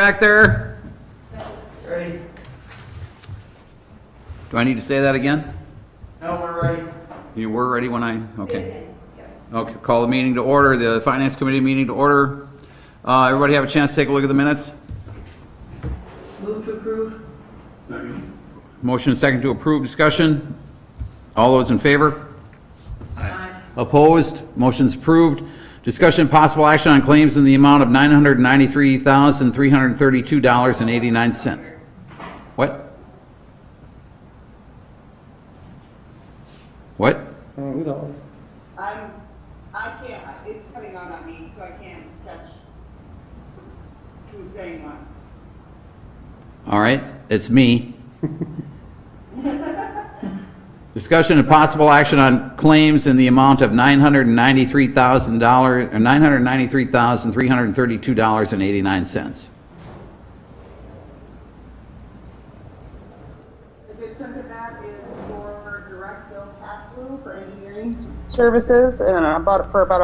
back there? Ready? Do I need to say that again? No, we're ready. You were ready when I, okay. Okay, call the meeting to order, the Finance Committee meeting to order. Everybody have a chance to take a look at the minutes? Move to approve. Motion and second to approve, discussion. All those in favor? Aye. Opposed? Motion's approved. Discussion and possible action on claims in the amount of $993,332.89. What? What? Who knows? I can't, it's cutting out on me, so I can't catch who's saying what. All right, it's me. Discussion and possible action on claims in the amount of $993,000 or $993,332.89. The bid center that is for direct bill pass-through for engineering services, and for about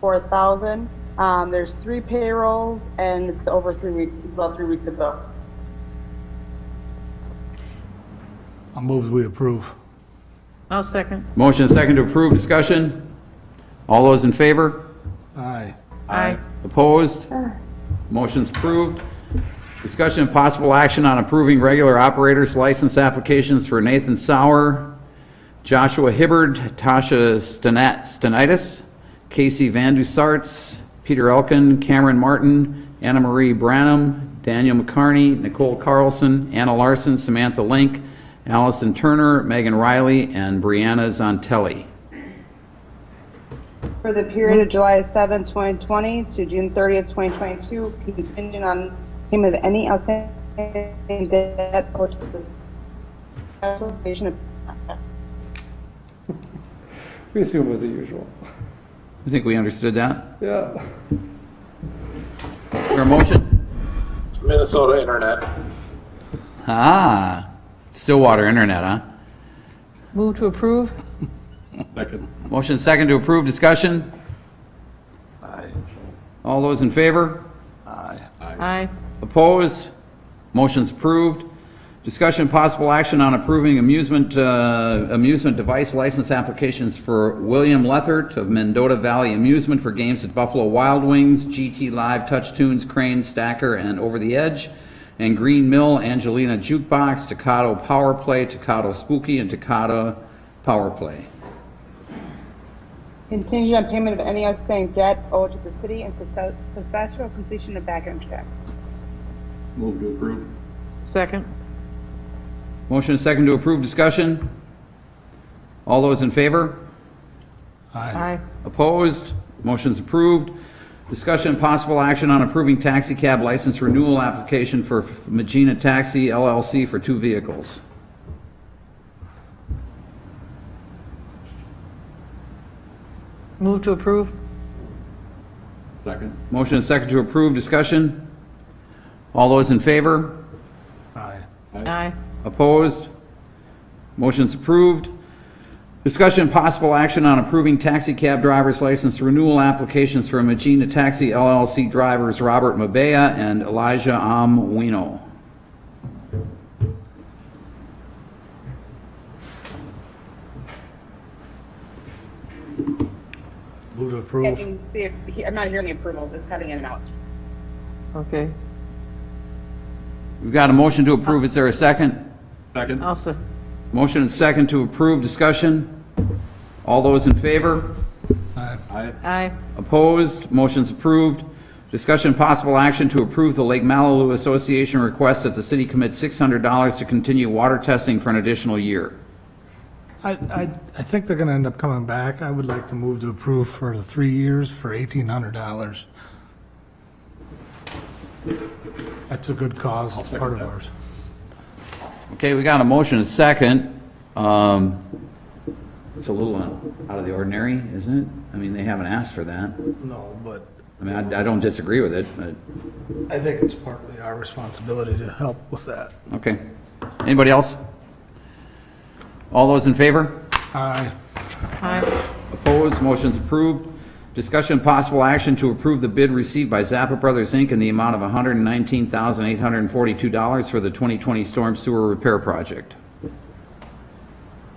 $164,000. There's 3 payrolls, and it's over 3 weeks, about 3 weeks ago. I'll move we approve. I'll second. Motion and second to approve, discussion. All those in favor? Aye. Aye. Opposed? Motion's approved. Discussion and possible action on approving regular operators license applications for Nathan Sauer, Joshua Hibbard, Tasha Stenitis, Casey Vandusarts, Peter Elkin, Cameron Martin, Anna Marie Branham, Daniel McCarney, Nicole Carlson, Anna Larson, Samantha Link, Allison Turner, Megan Riley, and Brianna Zontelli. For the period of July 7, 2020 to June 30th, 2022, contingent on payment of any outstanding debt or to the specialization of. We assume it was the usual. I think we understood that. Yeah. Is there a motion? It's Minnesota Internet. Stillwater Internet, huh? Move to approve. Second. Motion second to approve, discussion. Aye. All those in favor? Aye. Aye. Opposed? Motion's approved. Discussion and possible action on approving amusement device license applications for William Lethert of Mendota Valley Amusement for games at Buffalo Wild Wings, GT Live, Touch Tunes, Crane, Stacker, and Over the Edge, and Green Mill, Angelina Jukebox, Tocado Power Play, Tocado Spooky, and Tocado Power Play. Contingent on payment of any outstanding debt owed to the city and successful completion of background check. Move to approve. Second. Motion is second to approve, discussion. All those in favor? Aye. Aye. Opposed? Motion's approved. Discussion and possible action on approving taxi cab license renewal application for Magina Taxi LLC for 2 vehicles. Move to approve. Second. Motion is second to approve, discussion. All those in favor? Aye. Aye. Opposed? Motion's approved. Discussion and possible action on approving taxi cab driver's license renewal applications for Magina Taxi LLC drivers Robert Mabea and Elijah Amwino. Move to approve. I'm not hearing the approval, it's cutting in and out. Okay. We've got a motion to approve. Is there a second? Second. I'll se- Motion and second to approve, discussion. All those in favor? Aye. Aye. Aye. Opposed? Motion's approved. Discussion possible action to approve the Lake Malibu Association request that the city commit $600 to continue water testing for an additional year. I think they're gonna end up coming back. I would like to move to approve for the 3 years for $1,800. That's a good cause. It's part of ours. Okay, we got a motion and a second. It's a little out of the ordinary, isn't it? I mean, they haven't asked for that. No, but I mean, I don't disagree with it, but, I think it's partly our responsibility to help with that. okay. Anybody else? All those in favor? Aye. Aye. Opposed? Motion's approved. Discussion and possible action to approve the bid received by Zappa Brothers, Inc. in the amount of $119,842 for the 2020 storm sewer repair project.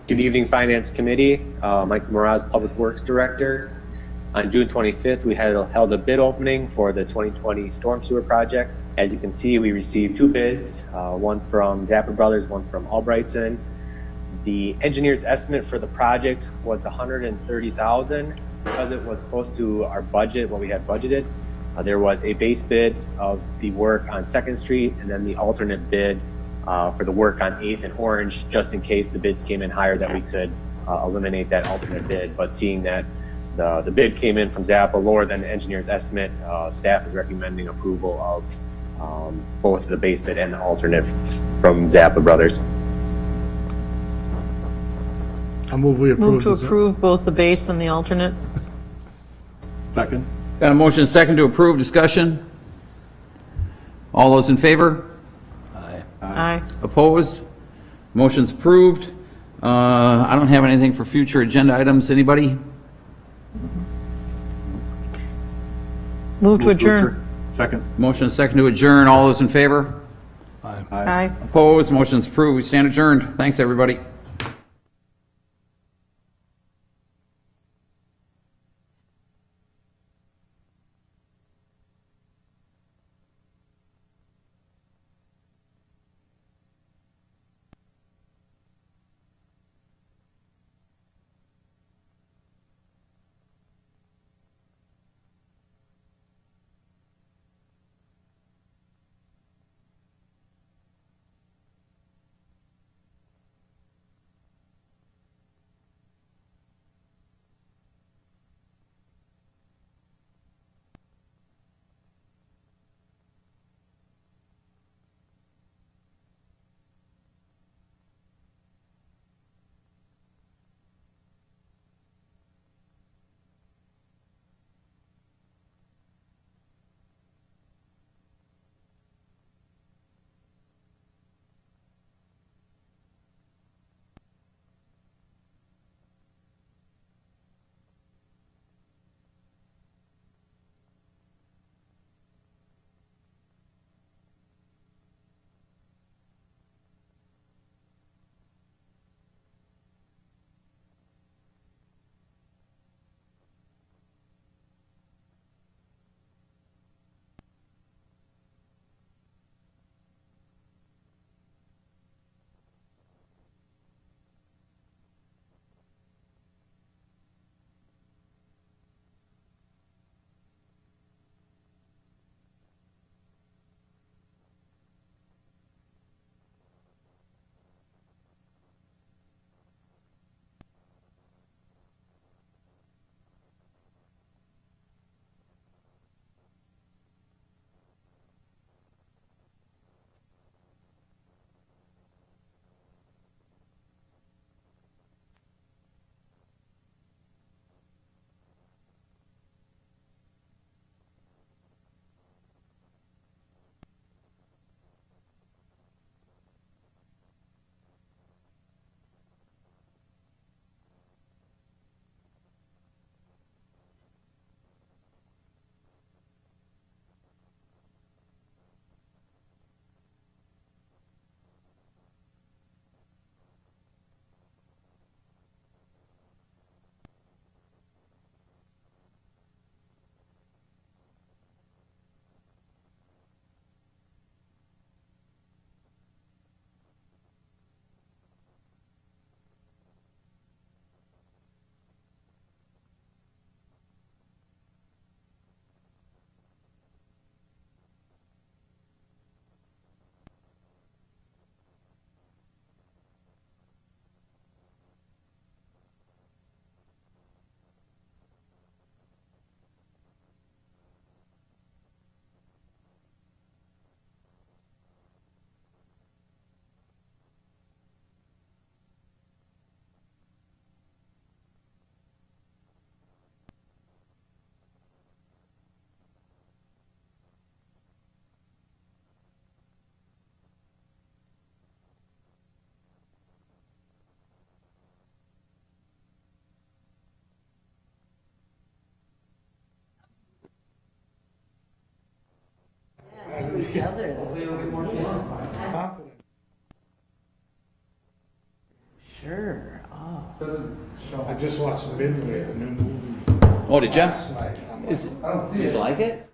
Good evening, Finance Committee. Mike Moraz, Public Works Director. On June 25th, we held a bid opening for the 2020 storm sewer project. As you can see, we received two bids, one from Zappa Brothers, one from Albrightson. The engineer's estimate for the project was $130,000. Because it was close to our budget, what we had budgeted, there was a base bid of the work on 2nd Street and then the alternate bid for the work on 8th and Orange, just in case the bids came in higher that we could eliminate that alternate bid. But seeing that the bid came in from Zappa lower than the engineer's estimate, staff is recommending approval of both the base bid and the alternate from Zappa Brothers. I move we approve. Move to approve both the base and the alternate. Second. Got a motion and second to approve. Discussion? All those in favor? Aye. Opposed? Motion's approved. I don't have anything for future agenda items. Anybody? Move to adjourn. Second. Motion and second to adjourn. All those in favor? Aye. Aye. Opposed? Motion's approved. We stand adjourned. Thanks, everybody. each other. Confident. Sure. Oh. I just watched Midway, the new movie Oh, did you? last night. I'm like, I don't see You it. like it?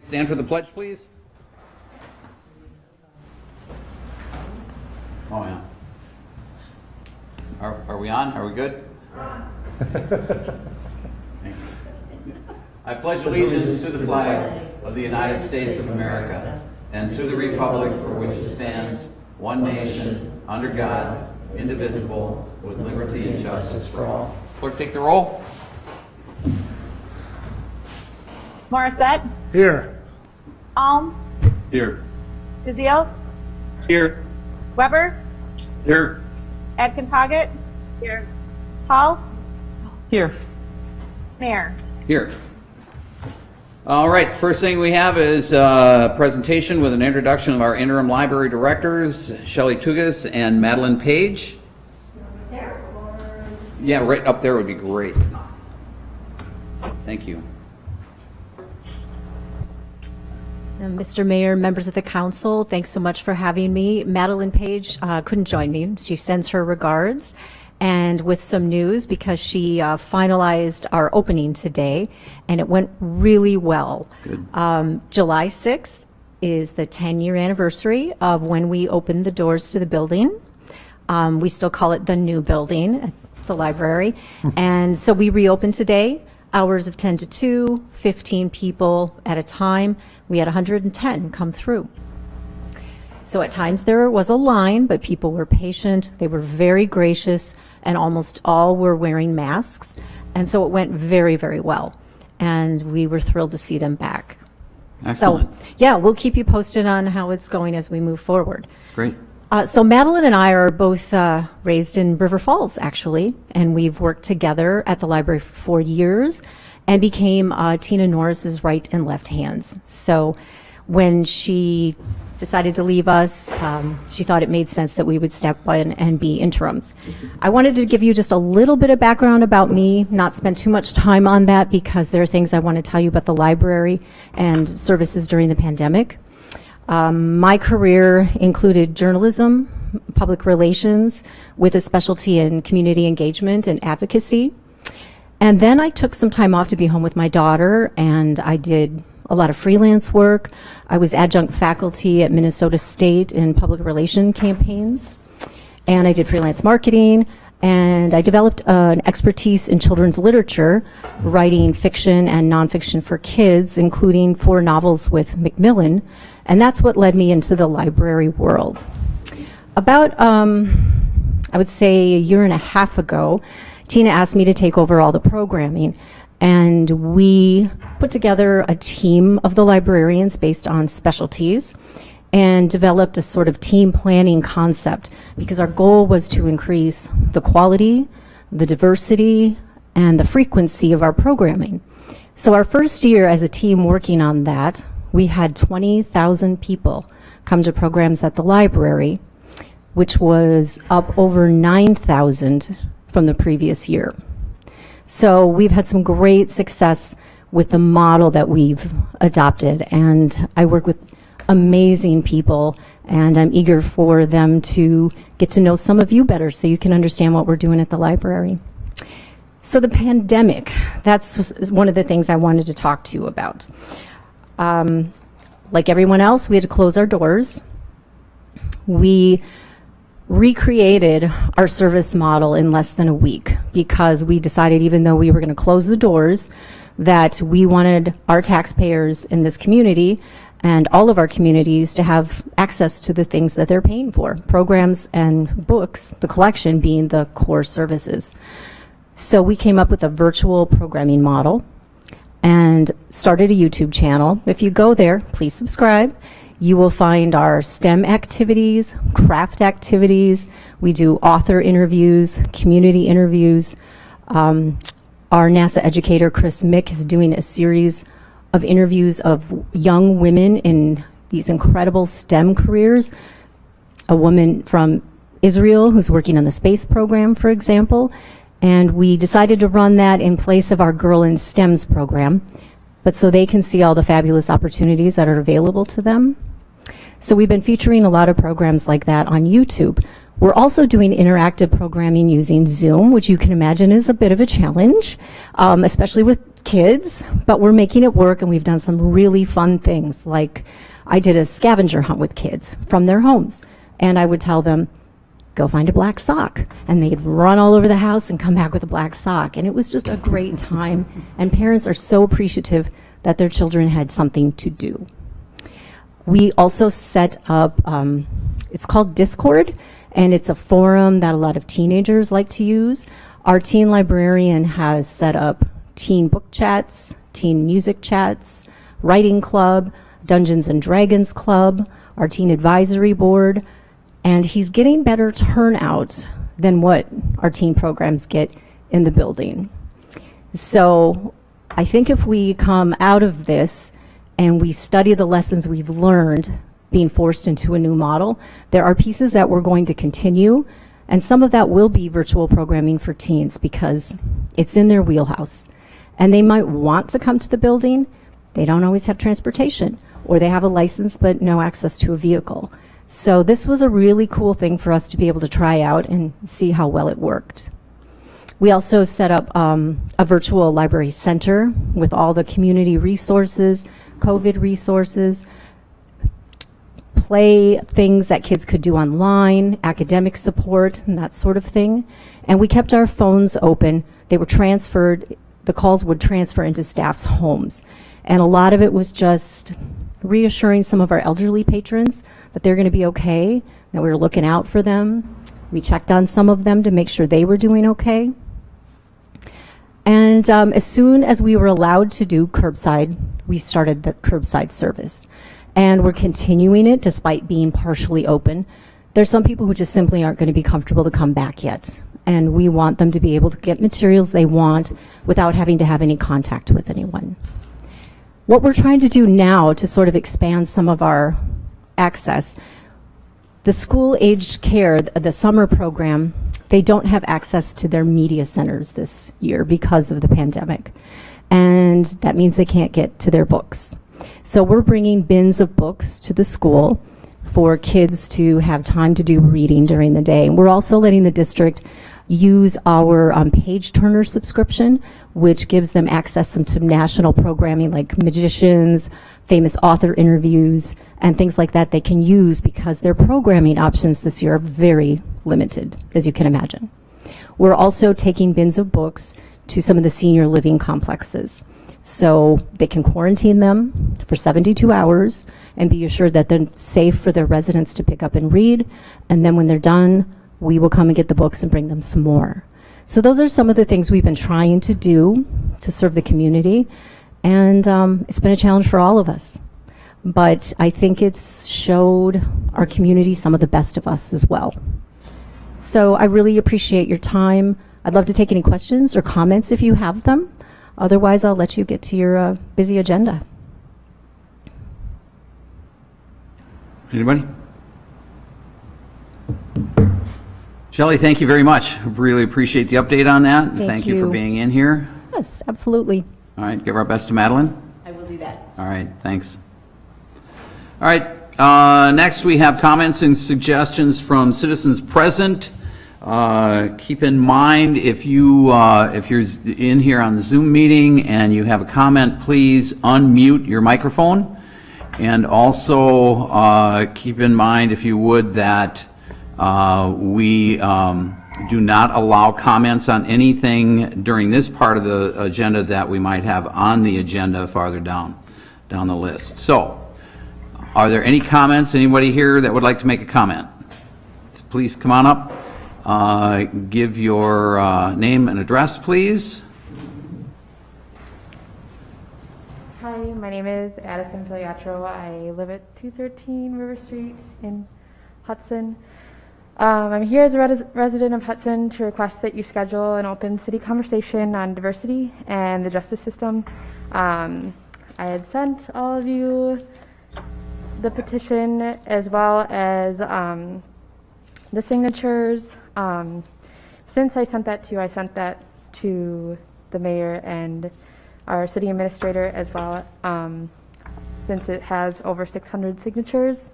Stand for the pledge, please. Are we on? Are we good? I pledge allegiance to the flag of the United States of America and to the republic for which it stands, one nation, under God, indivisible, with liberty and justice for all. Clerk, take the roll. Morissette, Here. Alms, Here. DeZiel, Here. Weber, Here. Atkins Hoggett. Here. Hall, Here. Mayor. Here. All right, first thing we have is a presentation with an introduction of our interim library directors, Shelley Tugas and Madeline Page. Yeah, right up there would be great. Thank you. Mr. Mayor, members of the council, thanks so much for having me. Madeline Page couldn't join me. She sends her regards and with some news because she finalized our opening today and it went really well. Good. July 6th is the 10-year anniversary of when we opened the doors to the building. We still call it the new building, the library. And so we reopened today, hours of 10 to 2, 15 people at a time. We had 110 come through. So at times there was a line, but people were patient. They were very gracious, and almost all were wearing masks. And so it went very, very well. And we were thrilled to see them back. Excellent. So, yeah, we'll keep you posted on how it's going as we move forward. Great. So Madeline and I are both raised in River Falls, actually, and we've worked together at the library for 4 years and became Tina Norris's right and left hands. So when she decided to leave us, she thought it made sense that we would step in and be interims. I wanted to give you just a little bit of background about me, not spend too much time on that because there are things I want to tell you about the library and services during the pandemic. My career included journalism, public relations, with a specialty in community engagement and advocacy. And then I took some time off to be home with my daughter, and I did a lot of freelance work. I was adjunct faculty at Minnesota State in public relation campaigns, and I did freelance marketing, and I developed an expertise in children's literature, writing fiction and nonfiction for kids, including 4 novels with Macmillan, and that's what led me into the library world. About, I would say a year and a half ago, Tina asked me to take over all the programming, and we put together a team of the librarians based on specialties and developed a sort of team planning concept because our goal was to increase the quality, the diversity, and the frequency of our programming. So our first year as a team working on that, we had 20,000 people come to programs at the library, which was up over 9,000 from the previous year. So we've had some great success with the model that we've adopted, and I work with amazing people, and I'm eager for them to get to know some of you better so you can understand what we're doing at the library. So the pandemic, that's one of the things I wanted to talk to you about. Like everyone else, we had to close our doors. We recreated our service model in less than a week because we decided, even though we were going to close the doors, that we wanted our taxpayers in this community and all of our communities to have access to the things that they're paying for, programs and books, the collection being the core services. So we came up with a virtual programming model and started a YouTube channel. If you go there, please subscribe. You will find our STEM activities, craft activities. We do author interviews, community interviews. Our NASA educator, Chris Mick, is doing a series of interviews of young women in these incredible STEM careers. A woman from Israel who's working on the space program, for example. And we decided to run that in place of our Girl in STEMs program, but so they can see all the fabulous opportunities that are available to them. So we've been featuring a lot of programs like that on YouTube. We're also doing interactive programming using Zoom, which you can imagine is a bit of a challenge, especially with kids, but we're making it work, and we've done some really fun things. Like I did a scavenger hunt with kids from their homes, and I would tell them, go find a black sock. And they'd run all over the house and come back with a black sock. And it was just a great time. And parents are so appreciative that their children had something to do. We also set up, it's called Discord, and it's a forum that a lot of teenagers like to use. Our teen librarian has set up teen book chats, teen music chats, writing club, Dungeons and Dragons club, our teen advisory board, and he's getting better turnout than what our teen programs get in the building. So I think if we come out of this and we study the lessons we've learned being forced into a new model, there are pieces that we're going to continue, and some of that will be virtual programming for teens because it's in their wheelhouse. And they might want to come to the building. They don't always have transportation, or they have a license but no access to a vehicle. So this was a really cool thing for us to be able to try out and see how well it worked. We also set up a virtual library center with all the community resources, COVID resources, play things that kids could do online, academic support, and that sort of thing. And we kept our phones open. They were transferred, the calls would transfer into staff's homes. And a lot of it was just reassuring some of our elderly patrons that they're going to be okay, that we were looking out for them. We checked on some of them to make sure they were doing okay. And as soon as we were allowed to do curbside, we started the curbside service. And we're continuing it despite being partially open. There's some people who just simply aren't going to be comfortable to come back yet. And we want them to be able to get materials they want without having to have any contact with anyone. What we're trying to do now to sort of expand some of our access, the school-aged care, the summer program, they don't have access to their media centers this year because of the pandemic. And that means they can't get to their books. So we're bringing bins of books to the school for kids to have time to do reading during the day. And we're also letting the district use our page turner subscription, which gives them access to some national programming like magicians, famous author interviews, and things like that they can use because their programming options this year are very limited, as you can imagine. We're also taking bins of books to some of the senior living complexes. So they can quarantine them for 72 hours and be assured that they're safe for their residents to pick up and read. And then when they're done, we will come and get the books and bring them some more. So those are some of the things we've been trying to do to serve the community. And it's been a challenge for all of us. But I think it's showed our community some of the best of us as well. So I really appreciate your time. I'd love to take any questions or comments if you have them. Otherwise, I'll let you get to your busy agenda. Anybody? Shelley, thank you very much. Really appreciate the update on that. Thank you for you. being in here. Yes, absolutely. All right, give our best to Madeline. I will do that. All right, thanks. All right, next we have comments and suggestions from citizens present. Keep in mind if you're in here on the Zoom meeting and you have a comment, please unmute your microphone. And also keep in mind, if you would, that we do not allow comments on anything during this part of the agenda that we might have on the agenda farther down the list. So, are there any comments? Anybody here that would like to make a comment? Please come on up. Give your name and address, please. Hi, my name is Addison Filiatro. I live at 213 River Street in Hudson. I'm here as a resident of Hudson to request that you schedule an open city conversation on diversity and the justice system. I had sent all of you the petition as well as the signatures. Since I sent that to you, I sent that to the mayor and our city administrator as well, since it has over 600 signatures,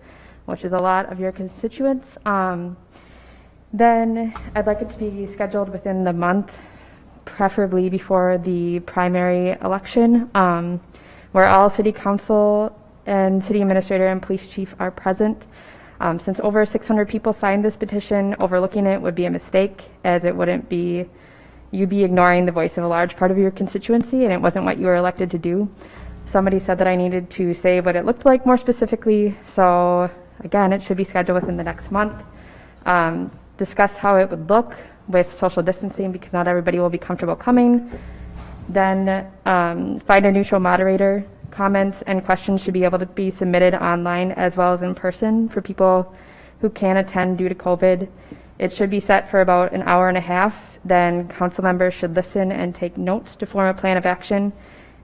which is a lot of your constituents. Then I'd like it to be scheduled within the month, preferably before the primary election, where all city council and city administrator and police chief are present. Since over 600 people signed this petition, overlooking it would be a mistake, as it wouldn't be, you'd be ignoring the voice of a large part of your constituency, and it wasn't what you were elected to do. Somebody said that I needed to say what it looked like more specifically, so again, it should be scheduled within the next month. Discuss how it would look with social distancing, because not everybody will be comfortable coming. Then find a neutral moderator. Comments and questions should be able to be submitted online as well as in person for people who can't attend due to COVID. It should be set for about an hour and a half. Then council members should listen and take notes to form a plan of action,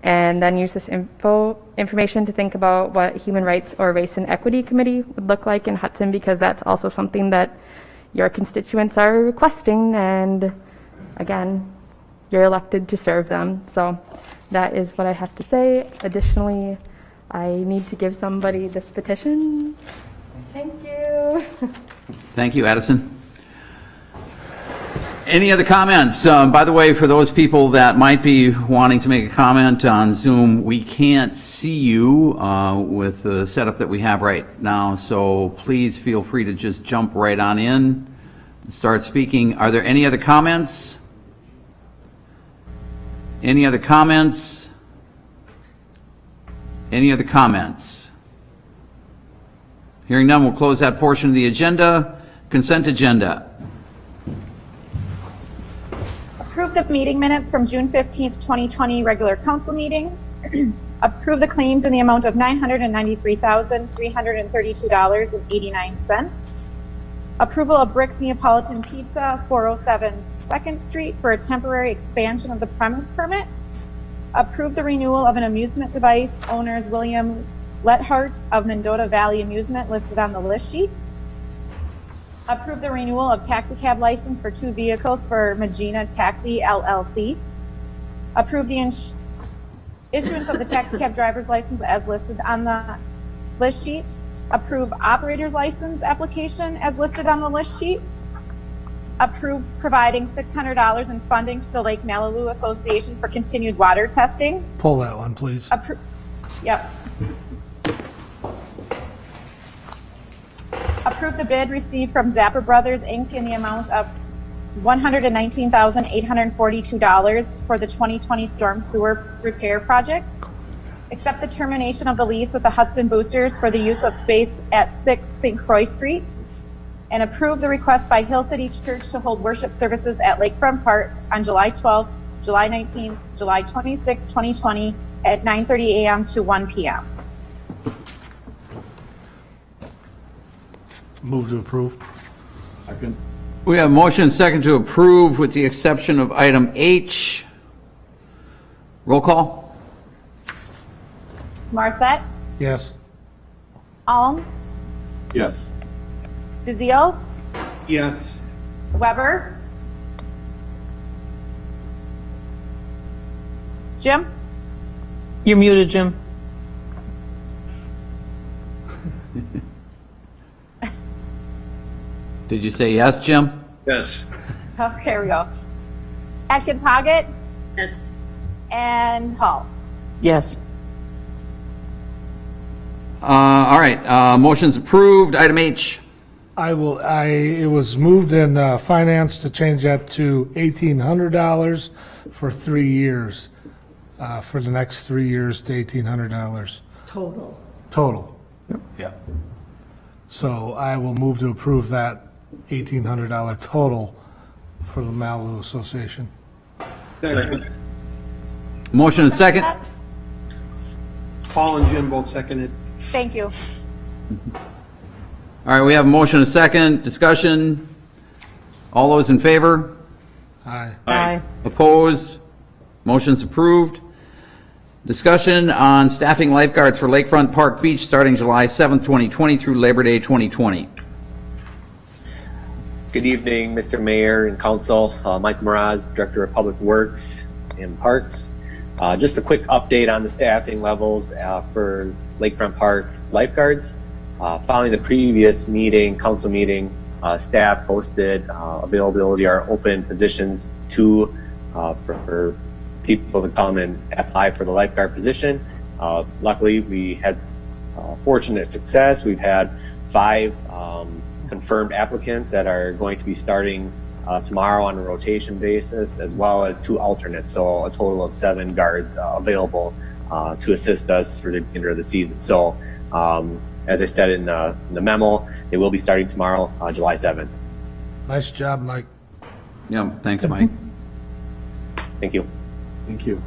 and then use this information to think about what Human Rights or Race and Equity Committee would look like in Hudson, because that's also something that your constituents are requesting, and again, you're elected to serve them. So that is what I have to say. Additionally, I need to give somebody this petition. Thank you. Thank you, Addison. Any other comments? By the way, for those people that might be wanting to make a comment on Zoom, we can't see you with the setup that we have right now, so please feel free to just jump right on in and start speaking. Are there any other comments? Any other comments? Any other comments? Hearing none, we'll close that portion of the agenda. Consent agenda. Approve the meeting minutes from June 15th, 2020 regular council meeting. Approve the claims in the amount of $993,332.89. Approval of Bricks Neapolitan Pizza, 407 2nd Street for a temporary expansion of the premise permit. Approve the renewal of an amusement device owners William Lethart of Mendota Valley Amusement listed on the list sheet. Approve the renewal of taxi cab license for 2 vehicles for Magina Taxi LLC. Approve the issuance of the taxi cab driver's license as listed on the list sheet. Approve operator's license application as listed on the list sheet. Approve providing $600 in funding to the Lake Malibu Association for continued water testing. Pull that one, please. Yep. Approve the bid received from Zappa Brothers, Inc. in the amount of $119,842 for the 2020 storm sewer repair project. Accept the termination of the lease with the Hudson Boosters for the use of space at 6 St. Croix Street. And approve the request by Hill City Church to hold worship services at Lakefront Park on July 12th, July 19th, July 26th, 2020 at 9:30 a.m. to 1 p.m. Move to approve. Second. We have motion and second to approve with the exception of item H. Roll call? Marset, Yes. Alms, Yes. DeZiel, Yes. Weber, Jim, You're muted, Jim. Did you say yes, Jim? Yes. oh, here we go. Atkins Hoggett, Yes. and Hall. Yes. All right, motion's approved. Item H. It was moved in finance to change that to $1,800 for 3 years, for the next 3 years to $1,800. Total. Yeah. So I will move to approve that $1,800 total for the Malibu Association. Second. Motion and second. Paul and Jim both seconded. Thank you. All right, we have a motion and a second. Discussion. All those in favor? Aye. Aye. Opposed? Motion's approved. Discussion on staffing lifeguards for Lakefront Park Beach starting July 7th, 2020 through Labor Day 2020. Good evening, Mr. Mayor and Council. Mike Mraz, Director of Public Works and Parks. Just a quick update on the staffing levels for Lakefront Park lifeguards. Following the previous meeting, council meeting, staff posted availability or open positions for people to come and apply for the lifeguard position. Luckily, we had fortunate success. We've had 5 confirmed applicants that are going to be starting tomorrow on a rotation basis, as well as 2 alternates. So a total of 7 guards available to assist us for the remainder of the season. So as I said in the memo, they will be starting tomorrow, July 7th. Nice job, Mike. Yeah, thanks, Mike. Thank you. Thank you.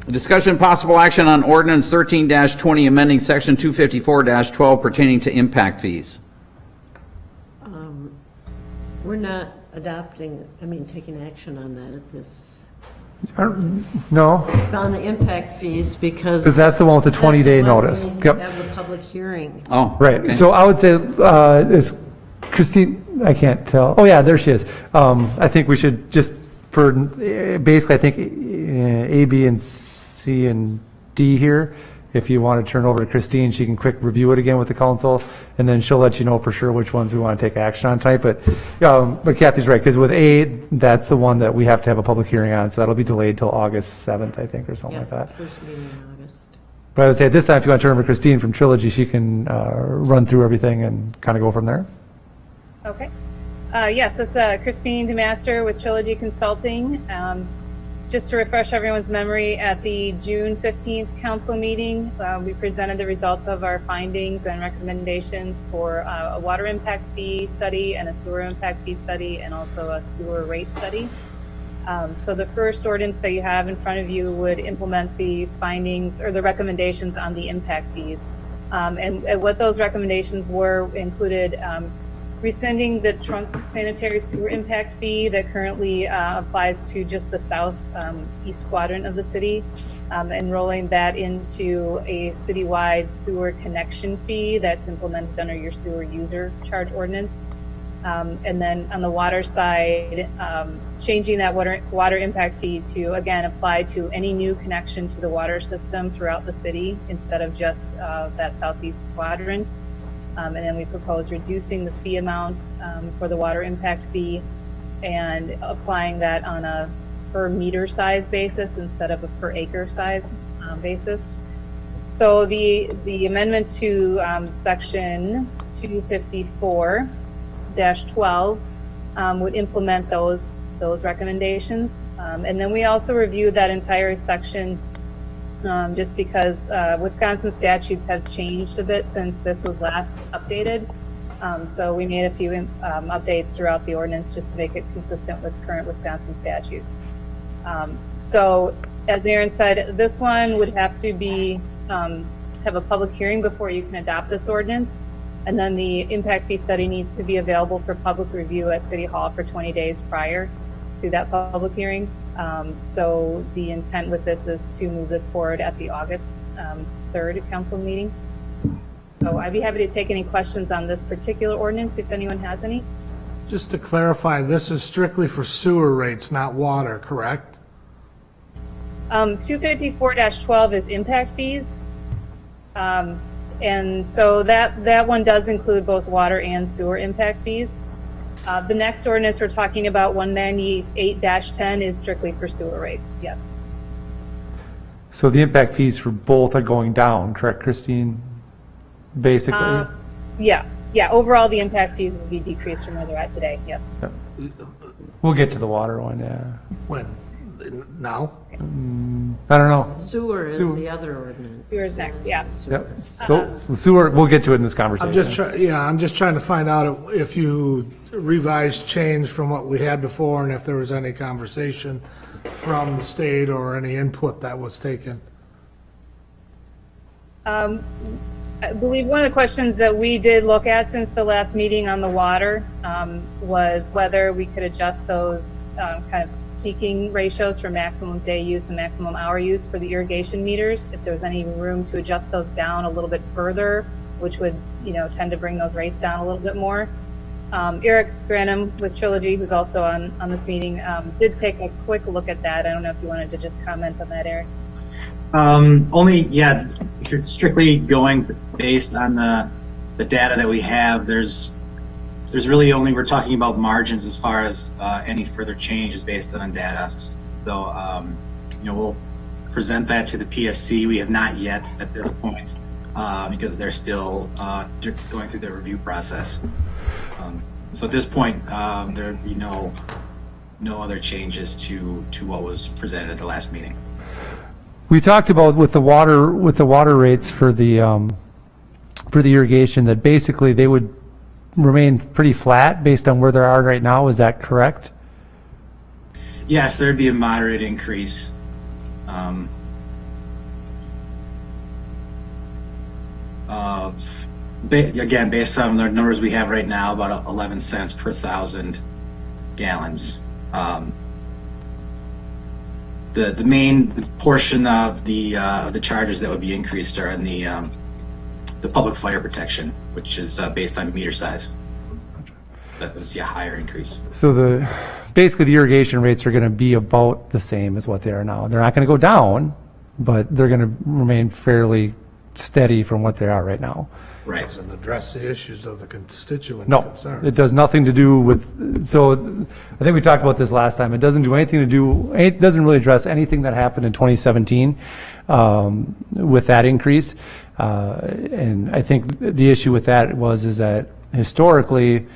Discussion and possible action on ordinance 13-20, amending section 254-12 pertaining to impact fees. We're not taking action on that at this, No, on the impact fees because. because that's the one with the 20-day that's the one notice. we Yep. Have a public hearing. Oh, Right, okay. so I would say, is Christine, I can't tell, oh yeah, there she is. I think we should just, for, basically, I think A, B, and C, and D here, if you want to turn it over to Christine, she can quick review it again with the council, and then she'll let you know for sure which ones we want to take action on tonight, but Kathy's right, because with A, that's the one that we have to have a public hearing on, so that'll be delayed till August 7th, I think, or something like that. First meeting in August. But I would say this time, if you want to turn over to Christine from Trilogy, she can run through everything and kind of go from there. Okay. Yes, this is Christine DeMaster with Trilogy Consulting. Just to refresh everyone's memory, at the June 15th council meeting, we presented the results of our findings and recommendations for a water impact fee study and a sewer impact fee study and also a sewer rate study. So the first ordinance that you have in front of you would implement the findings or the recommendations on the impact fees. And what those recommendations were included rescinding the trunk sanitary sewer impact fee that currently applies to just the southeast quadrant of the city, and rolling that into a citywide sewer connection fee that's implemented under your sewer user charge ordinance. And then on the water side, changing that water impact fee to, again, apply to any new connection to the water system throughout the city instead of just that southeast quadrant. And then we propose reducing the fee amount for the water impact fee and applying that on a per meter size basis instead of a per acre size basis. So the amendment to section 254-12 would implement those recommendations. And then we also reviewed that entire section just because Wisconsin statutes have changed a bit since this was last updated. So we made a few updates throughout the ordinance just to make it consistent with current Wisconsin statutes. So as Aaron said, this one would have to be have a public hearing before you can adopt this ordinance. And then the impact fee study needs to be available for public review at City Hall for 20 days prior to that public hearing. So the intent with this is to move this forward at the August 3rd council meeting. So I'd be happy to take any questions on this particular ordinance if anyone has any. Just to clarify, this is strictly for sewer rates, not water, correct? 254-12 is impact fees. And so that one does include both water and sewer impact fees. The next ordinance we're talking about, 198-10, is strictly for sewer rates, yes. So the impact fees for both are going down, correct, Christine? Basically? Yeah, overall the impact fees would be decreased from where they're at today, yes. We'll get to the water one, yeah. When? Now? I don't know. Sewer is the other ordinance. Sewer is next, yeah. Yep. So sewer, we'll get to it in this conversation. I'm just trying to find out if you revised change from what we had before and if there was any conversation from the state or any input that was taken. I believe one of the questions that we did look at since the last meeting on the water was whether we could adjust those kind of peaking ratios for maximum day use and maximum hour use for the irrigation meters, if there was any room to adjust those down a little bit further, which would, tend to bring those rates down a little bit more. Eric Granum with Trilogy, who's also on this meeting, did take a quick look at that. I don't know if you wanted to just comment on that, Eric. If you're strictly going based on the data that we have, there's really only, we're talking about margins as far as any further change is based on data. So, we'll present that to the PSC. We have not yet at this point because they're still going through their review process. So at this point, there would be no other changes to what was presented at the last meeting. We talked about with the water rates for the irrigation, that basically they would remain pretty flat based on where they are right now. Is that correct? Yes, there'd be a moderate increase. Again, based on the numbers we have right now, about 11 cents per 1,000 gallons. The main portion of the charges that would be increased are in the public fire protection, which is based on meter size. That was a higher increase. So basically the irrigation rates are going to be about the same as what they are now. They're not going to go down, but they're going to remain fairly steady from what they are right now. Right. Doesn't address the issues of the constituents No, concerned. it does nothing to do with, so I think we talked about this last time. It doesn't do anything to do, it doesn't really address anything that happened in 2017 with that increase. And I think the issue with that is that historically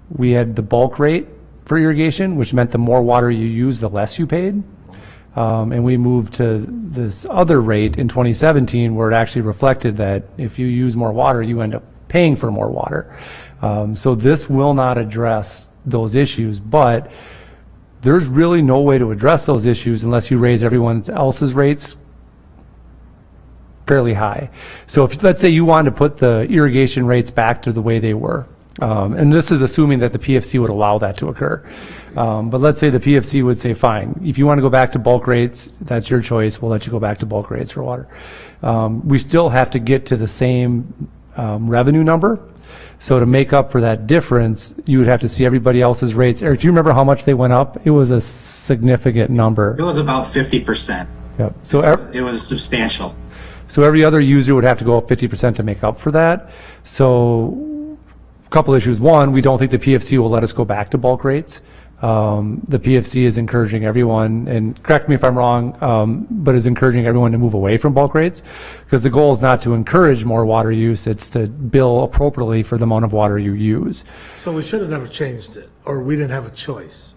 we had the bulk rate for irrigation, which meant the more water you use, the less you paid. And we moved to this other rate in 2017 where it actually reflected that if you use more water, you end up paying for more water. So this will not address those issues, but there's really no way to address those issues unless you raise everyone else's rates fairly high. So if, let's say you wanted to put the irrigation rates back to the way they were, and this is assuming that the PFC would allow that to occur. But let's say the PFC would say, fine, if you want to go back to bulk rates, that's your choice. We'll let you go back to bulk rates for water. We still have to get to the same revenue number. So to make up for that difference, you would have to see everybody else's rates. Eric, do you remember how much they went up? It was a significant number. It was about 50%. Yep. So It was substantial. So every other user would have to go up 50% to make up for that. So a couple issues. One, we don't think the PFC will let us go back to bulk rates. The PFC is encouraging everyone, and correct me if I'm wrong, but is encouraging everyone to move away from bulk rates, because the goal is not to encourage more water use, it's to bill appropriately for the amount of water you use. So we should have never changed it, or we didn't have a choice.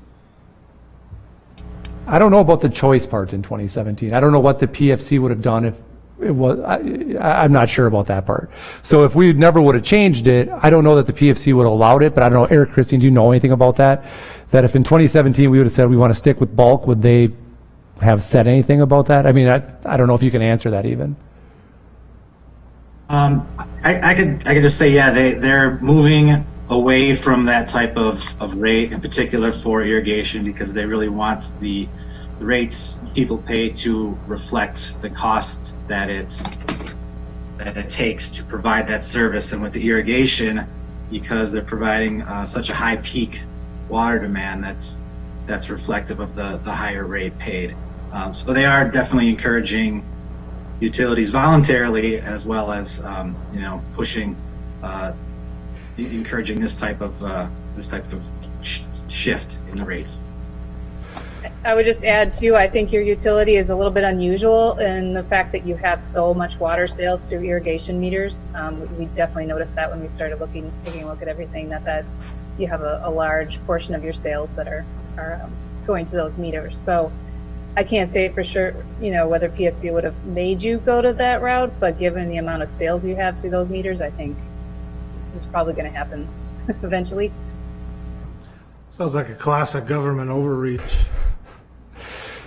I don't know about the choice part in 2017. I don't know what the PFC would have done if it was, I'm not sure about that part. So if we never would have changed it, I don't know that the PFC would have allowed it, but I don't know, Eric, Christine, do you know anything about that? That if in 2017 we would have said we want to stick with bulk, would they have said anything about that? I mean, I don't know if you can answer that even. I could just say, yeah, they're moving away from that type of rate in particular for irrigation, because they really want the rates people pay to reflect the cost that it takes to provide that service. And with the irrigation, because they're providing such a high peak water demand, that's reflective of the higher rate paid. So they are definitely encouraging utilities voluntarily, as well as pushing, encouraging this type of shift in the rates. I would just add too, I think your utility is a little bit unusual in the fact that you have so much water sales through irrigation meters. We definitely noticed that when we started taking a look at everything, that you have a large portion of your sales that are going to those meters. So I can't say for sure, whether PSC would have made you go to that route, but given the amount of sales you have through those meters, I think it's probably going to happen eventually. Sounds like a classic government overreach.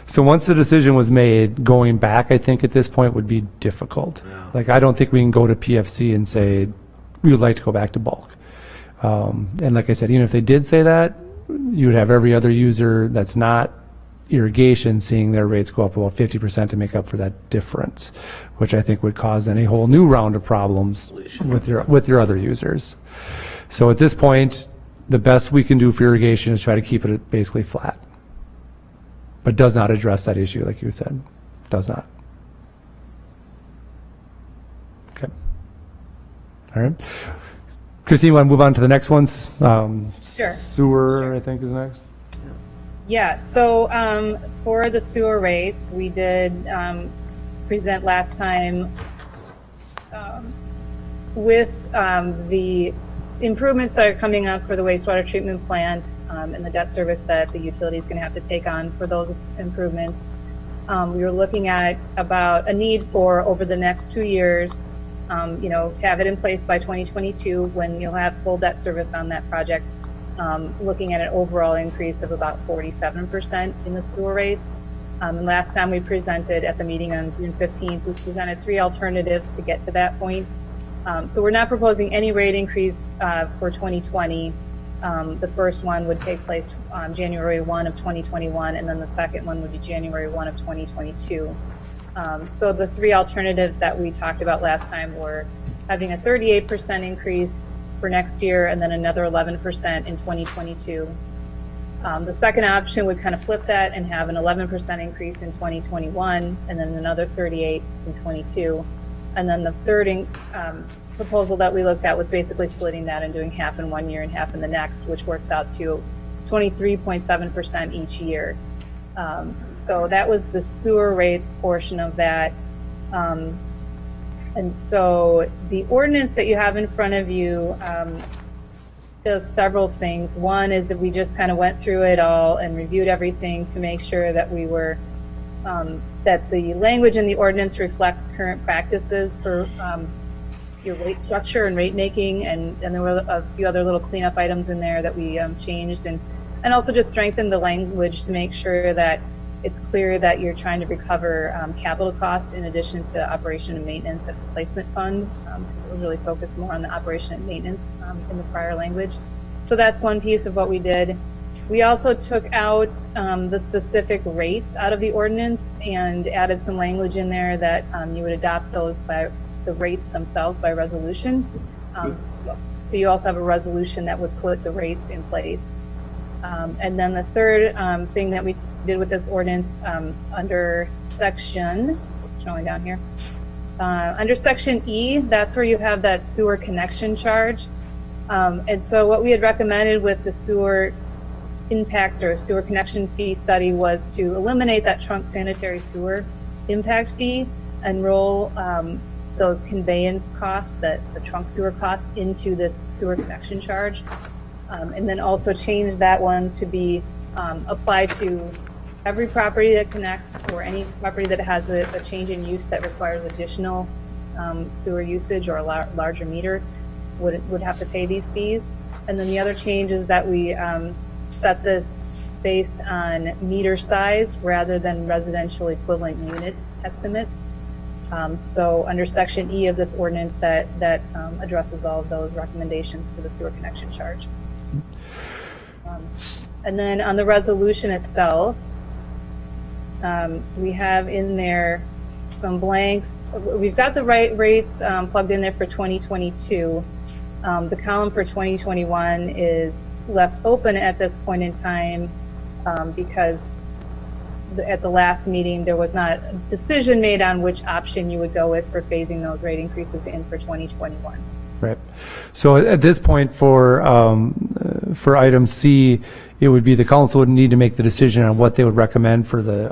So once the decision was made, going back, I think at this point would be difficult. Yeah. Like, I don't think we can go to PFC and say, we would like to go back to bulk. And like I said, even if they did say that, you would have every other user that's not irrigation seeing their rates go up about 50% to make up for that difference, which I think would cause then a whole new round of problems with your other users. So at this point, the best we can do for irrigation is try to keep it basically flat, but does not address that issue, like you said. Does not. Okay. All right. Christine, you want to move on to the next ones? Sure. Sewer, I think, is next. Yeah, so for the sewer rates, we did present last time with the improvements that are coming up for the wastewater treatment plant and the debt service that the utility is going to have to take on for those improvements, we were looking at about a need for over the next 2 years, to have it in place by 2022 when you'll have full debt service on that project, looking at an overall increase of about 47% in the sewer rates. And last time we presented at the meeting on June 15th, we presented 3 alternatives to get to that point. So we're not proposing any rate increase for 2020. The first one would take place on January 1 of 2021, and then the second one would be January 1 of 2022. So the 3 alternatives that we talked about last time were having a 38% increase for next year and then another 11% in 2022. The second option would kind of flip that and have an 11% increase in 2021 and then another 38 in 22. And then the third proposal that we looked at was basically splitting that and doing half in 1 year and half in the next, which works out to 23.7% each year. So that was the sewer rates portion of that. And so the ordinance that you have in front of you does several things. One is that we just kind of went through it all and reviewed everything to make sure that we were that the language in the ordinance reflects current practices for your rate structure and rate making, and there were a few other little cleanup items in there that we changed, and also just strengthened the language to make sure that it's clear that you're trying to recover capital costs in addition to operation and maintenance and replacement fund, because it was really focused more on the operation and maintenance in the prior language. So that's one piece of what we did. We also took out the specific rates out of the ordinance and added some language in there that you would adopt those by the rates themselves by resolution. So you also have a resolution that would put the rates in place. And then the third thing that we did with this ordinance under section, just scrolling down here, under section E, that's where you have that sewer connection charge. And so what we had recommended with the sewer impact or sewer connection fee study was to eliminate that trunk sanitary sewer impact fee and roll those conveyance costs, the trunk sewer costs, into this sewer connection charge. And then also change that one to be applied to every property that connects or any property that has a change in use that requires additional sewer usage or a larger meter would have to pay these fees. And then the other change is that we set this based on meter size rather than residential equivalent unit estimates. So under section E of this ordinance that addresses all of those recommendations for the sewer connection charge. And then on the resolution itself, we have in there some blanks. We've got the right rates plugged in there for 2022. The column for 2021 is left open at this point in time because at the last meeting there was not a decision made on which option you would go with for phasing those rate increases in for 2021. Right. So at this point for item C, it would be the council would need to make the decision on what they would recommend for the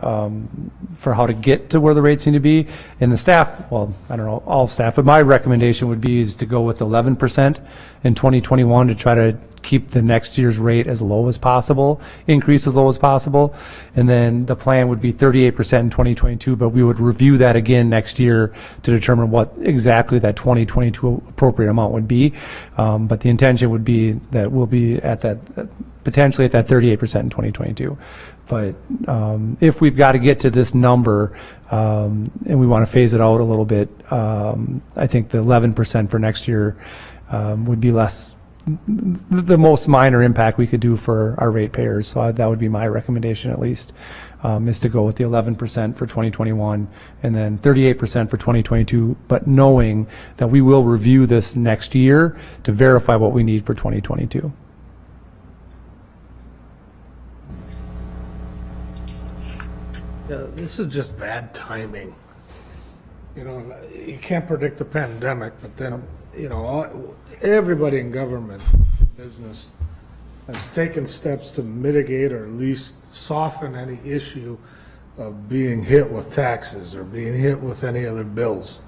for how to get to where the rates need to be. And the staff, well, I don't know, all staff, but my recommendation would be is to go with 11% in 2021 to try to keep the next year's rate as low as possible, increase as low as possible. And then the plan would be 38% in 2022, but we would review that again next year to determine what exactly that 2022 appropriate amount would be. But the intention would be that we'll be at that, potentially at that 38% in 2022. But if we've got to get to this number and we want to phase it out a little bit, I think the 11% for next year would be the most minor impact we could do for our ratepayers. So that would be my recommendation, at least, is to go with the 11% for 2021 and then 38% for 2022, but knowing that we will review this next year to verify what we need for 2022. Yeah, this is just bad timing. You know, you can't predict the pandemic, but then, you know, everybody in government, business, has taken steps to mitigate or at least soften any issue of being hit with taxes or being hit with any other bills.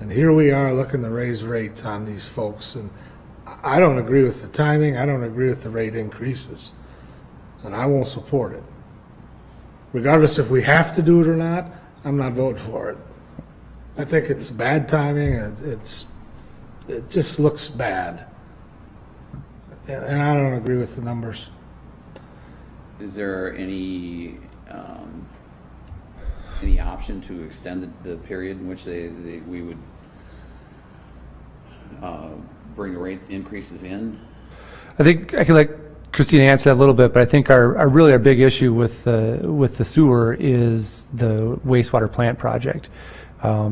And here we are looking to raise rates on these folks, and I don't agree with the timing, I don't agree with the rate increases, and I won't support it. Regardless if we have to do it or not, I'm not voting for it. I think it's bad timing, it just looks bad. And I don't agree with the numbers. Is there any option to extend the period in which we would bring the rate increases in? I think I can let Christina answer that a little bit, but I think our big issue with the sewer is the wastewater plant project.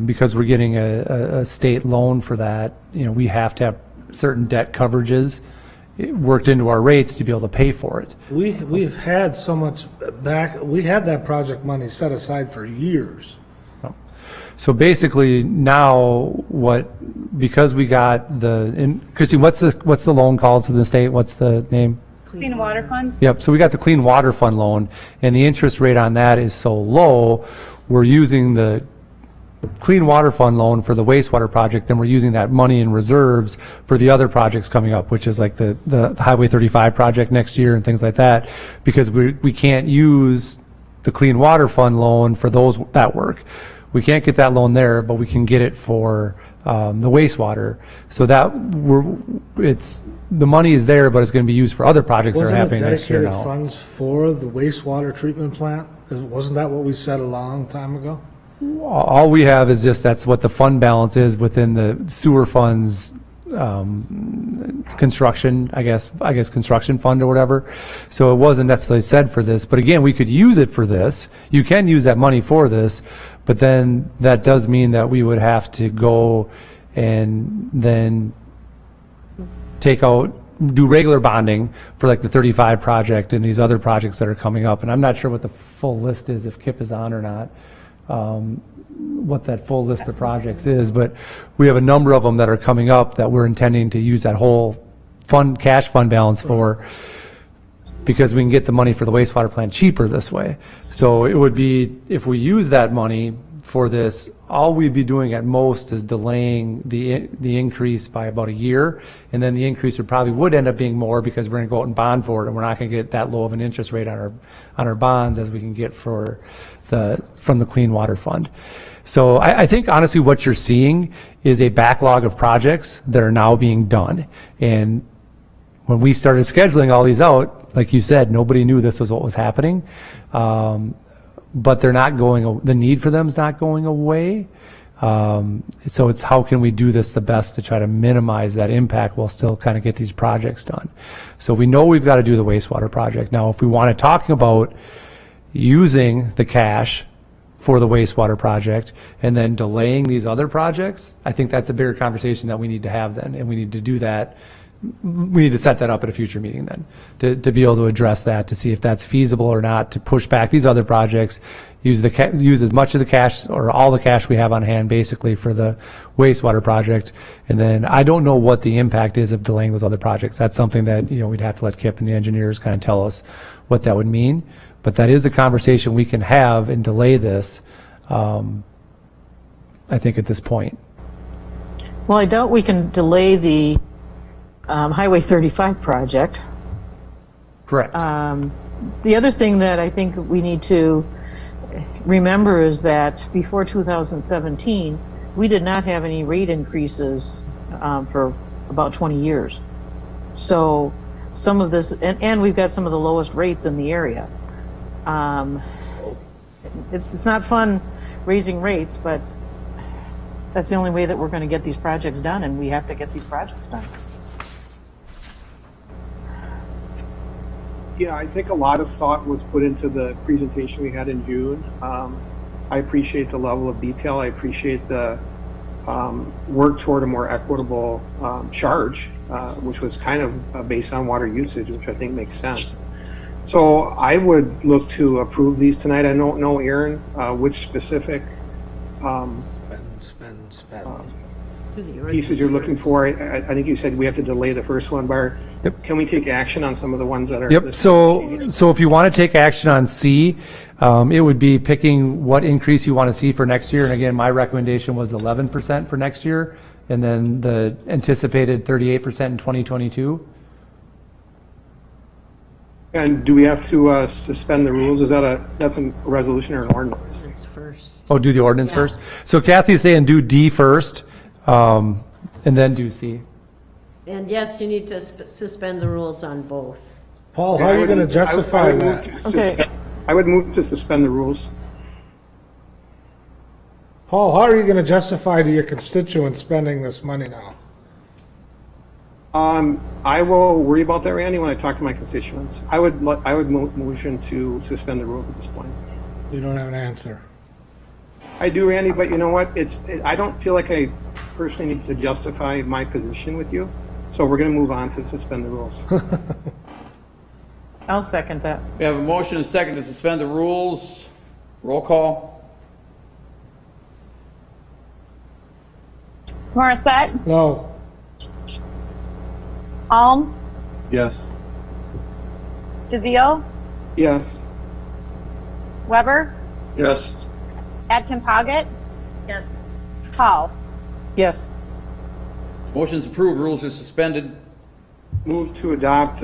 Because we're getting a state loan for that, we have to have certain debt coverages worked into our rates to be able to pay for it. We've had so much back, we had that project money set aside for years. So basically now because we got Christine, what's the loan called to the state? What's the name? Clean Water Fund? Yep, so we got the Clean Water Fund loan, and the interest rate on that is so low, we're using the Clean Water Fund loan for the wastewater project, then we're using that money in reserves for the other projects coming up, which is like the Highway 35 project next year and things like that, because we can't use the Clean Water Fund loan for that work. We can't get that loan there, but we can get it for the wastewater. So the money is there, but it's going to be used for other projects that are happening next year now. Wasn't it dedicated funds for the wastewater treatment plant? Wasn't that what we said a long time ago? All we have is just that's what the fund balance is within the sewer funds construction, I guess construction fund or whatever. So it wasn't necessarily said for this, but again, we could use it for this. You can use that money for this, but then that does mean that we would have to go and then do regular bonding for like the 35 project and these other projects that are coming up. And I'm not sure what the full list is, if Kip is on or not. What that full list of projects is, but we have a number of them that are coming up that we're intending to use that whole cash fund balance for, because we can get the money for the wastewater plant cheaper this way. So it would be, if we use that money for this, all we'd be doing at most is delaying the increase by about a year, and then the increase would end up being more because we're going to go out and bond for it, and we're not going to get that low of an interest rate on our bonds as we can get from the Clean Water Fund. So I think honestly what you're seeing is a backlog of projects that are now being done. And when we started scheduling all these out, like you said, nobody knew this was what was happening. But they're not the need for them is not going away. So it's how can we do this the best to try to minimize that impact while still kind of get these projects done. So we know we've got to do the wastewater project. Now, if we want to talk about using the cash for the wastewater project and then delaying these other projects, I think that's a bigger conversation that we need to have then, and we need to do that. We need to set that up at a future meeting then to be able to address that, to see if that's feasible or not, to push back these other projects, use as much of the cash or all the cash we have on hand basically for the wastewater project. And then I don't know what the impact is of delaying those other projects. That's something that we'd have to let Kip and the engineers kind of tell us what that would mean. But that is a conversation we can have and delay this, I think, at this point. Well, I doubt we can delay the Highway 35 project. Correct. The other thing that I think we need to remember is that before 2017, we did not have any rate increases for about 20 years. So some of this, and we've got some of the lowest rates in the area. It's not fun raising rates, but that's the only way that we're going to get these projects done, and we have to get these projects done. Yeah, I think a lot of thought was put into the presentation we had in June. I appreciate the level of detail. I appreciate the work toward a more equitable charge, which was kind of based on water usage, which I think makes sense. So I would look to approve these tonight. I don't know, Aaron, which specific Spend. pieces you're looking for. I think you said we have to delay the first one, Bart. Yep. Can we take action on some of the ones that are? Yep, so if you want to take action on C, it would be picking what increase you want to see for next year. And again, my recommendation was 11% for next year, and then the anticipated 38% in 2022. And do we have to suspend the rules? That's a resolution or an ordinance? It's first. Oh, do the ordinance first? So Kathy's saying do D first, and then do C. And yes, you need to suspend the rules on both. Paul, how are you going to justify that? Okay. I would move to suspend the rules. Paul, how are you going to justify to your constituents spending this money now? I will worry about that, Randy, when I talk to my constituents. I would motion to suspend the rules at this point. You don't have an answer. I do, Randy, but you know what? I don't feel like I personally need to justify my position with you. So we're going to move on to suspend the rules. I'll second that. We have a motion and a second to suspend the rules. Roll call. Morissette, No. Alms, Yes. DeZiel, Yes. Weber, Yes. Atkins Hoggett. Yes. Hall. Yes. Motion's approved, rules are suspended. Move to adopt,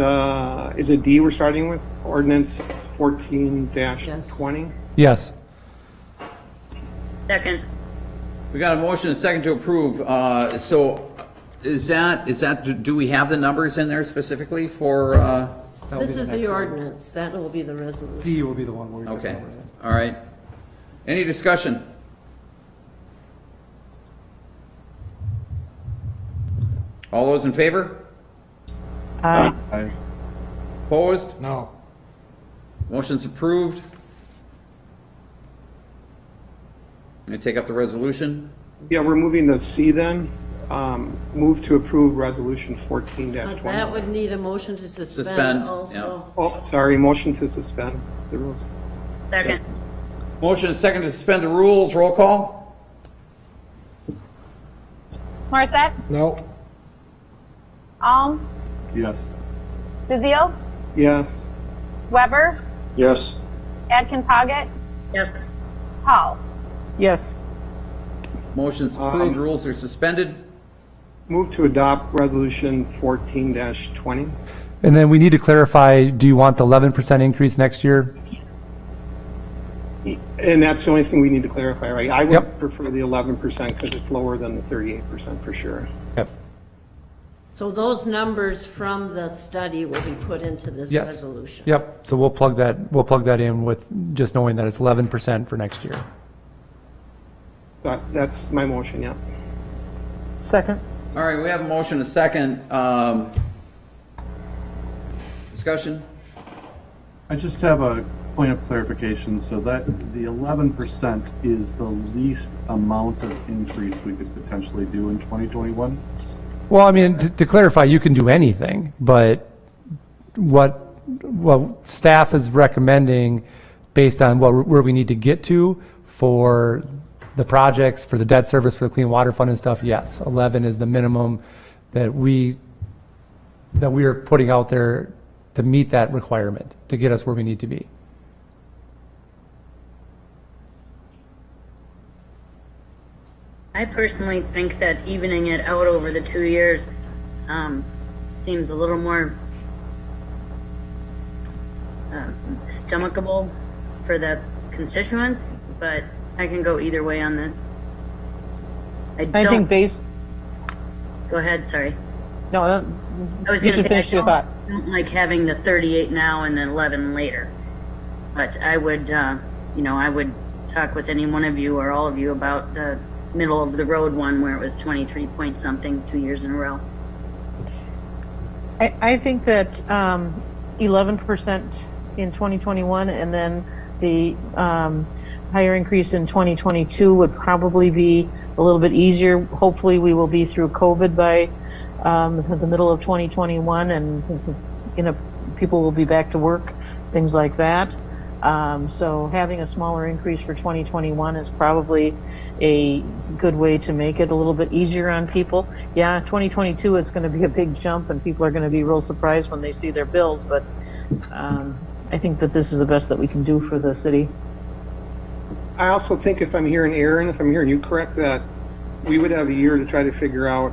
is it D we're starting with? Ordinance 14-20? Yes. Second. We got a motion and a second to approve. So is that, do we have the numbers in there specifically for, This is the ordinance. That will be the resolution. C will be the one where we okay, all right. Any discussion? All those in favor? Aye. Opposed? No. Motion's approved. I take up the resolution. Yeah, we're moving to C then. Move to approve resolution 14-20. That would need a motion to Suspend, suspend also. Oh, sorry, motion to suspend the rules. Second. Motion and second to suspend the rules. Roll call. Morissette, No. Alms, Yes. DeZiel, Yes. Weber, Yes. Atkins Hoggett. Yes. Hall. Yes. Motion's approved. Rules are suspended. Move to adopt resolution 14-20. And then we need to clarify, do you want the 11% increase next year? And that's the only thing we need to clarify, right? I would Yep. prefer the 11% because it's lower than the 38% for sure. Yep. So those numbers from the study will be put into this Yes. resolution. Yep, so we'll plug that in with just knowing that it's 11% for next year. That's my motion, yeah. Second. All right, we have a motion and a second. Discussion? I just have a point of clarification, so that the 11% is the least amount of increase we could potentially do in 2021? Well, I mean, to clarify, you can do anything, but what staff is recommending based on where we need to get to for the projects, for the debt service, for the clean water fund and stuff, yes, 11 is the minimum that we are putting out there to meet that requirement, to get us where we need to be. I personally think that evening it out over the 2 years seems a little more stomachable for the constituents, but I can go either way on this. I think based, Go ahead, sorry. no, I was you going should to finish say, your thought. I don't like having the 38 now and then 11 later. But I would, I would talk with any one of you or all of you about the middle of the road one where it was 23 point something 2 years in a row. I think that 11% in 2021 and then the higher increase in 2022 would probably be a little bit easier. Hopefully we will be through COVID by the middle of 2021 and people will be back to work, things like that. So having a smaller increase for 2021 is probably a good way to make it a little bit easier on people. Yeah, 2022 it's going to be a big jump, and people are going to be real surprised when they see their bills. But I think that this is the best that we can do for the city. I also think if I'm hearing Aaron, if I'm hearing you correct, that we would have a year to try to figure out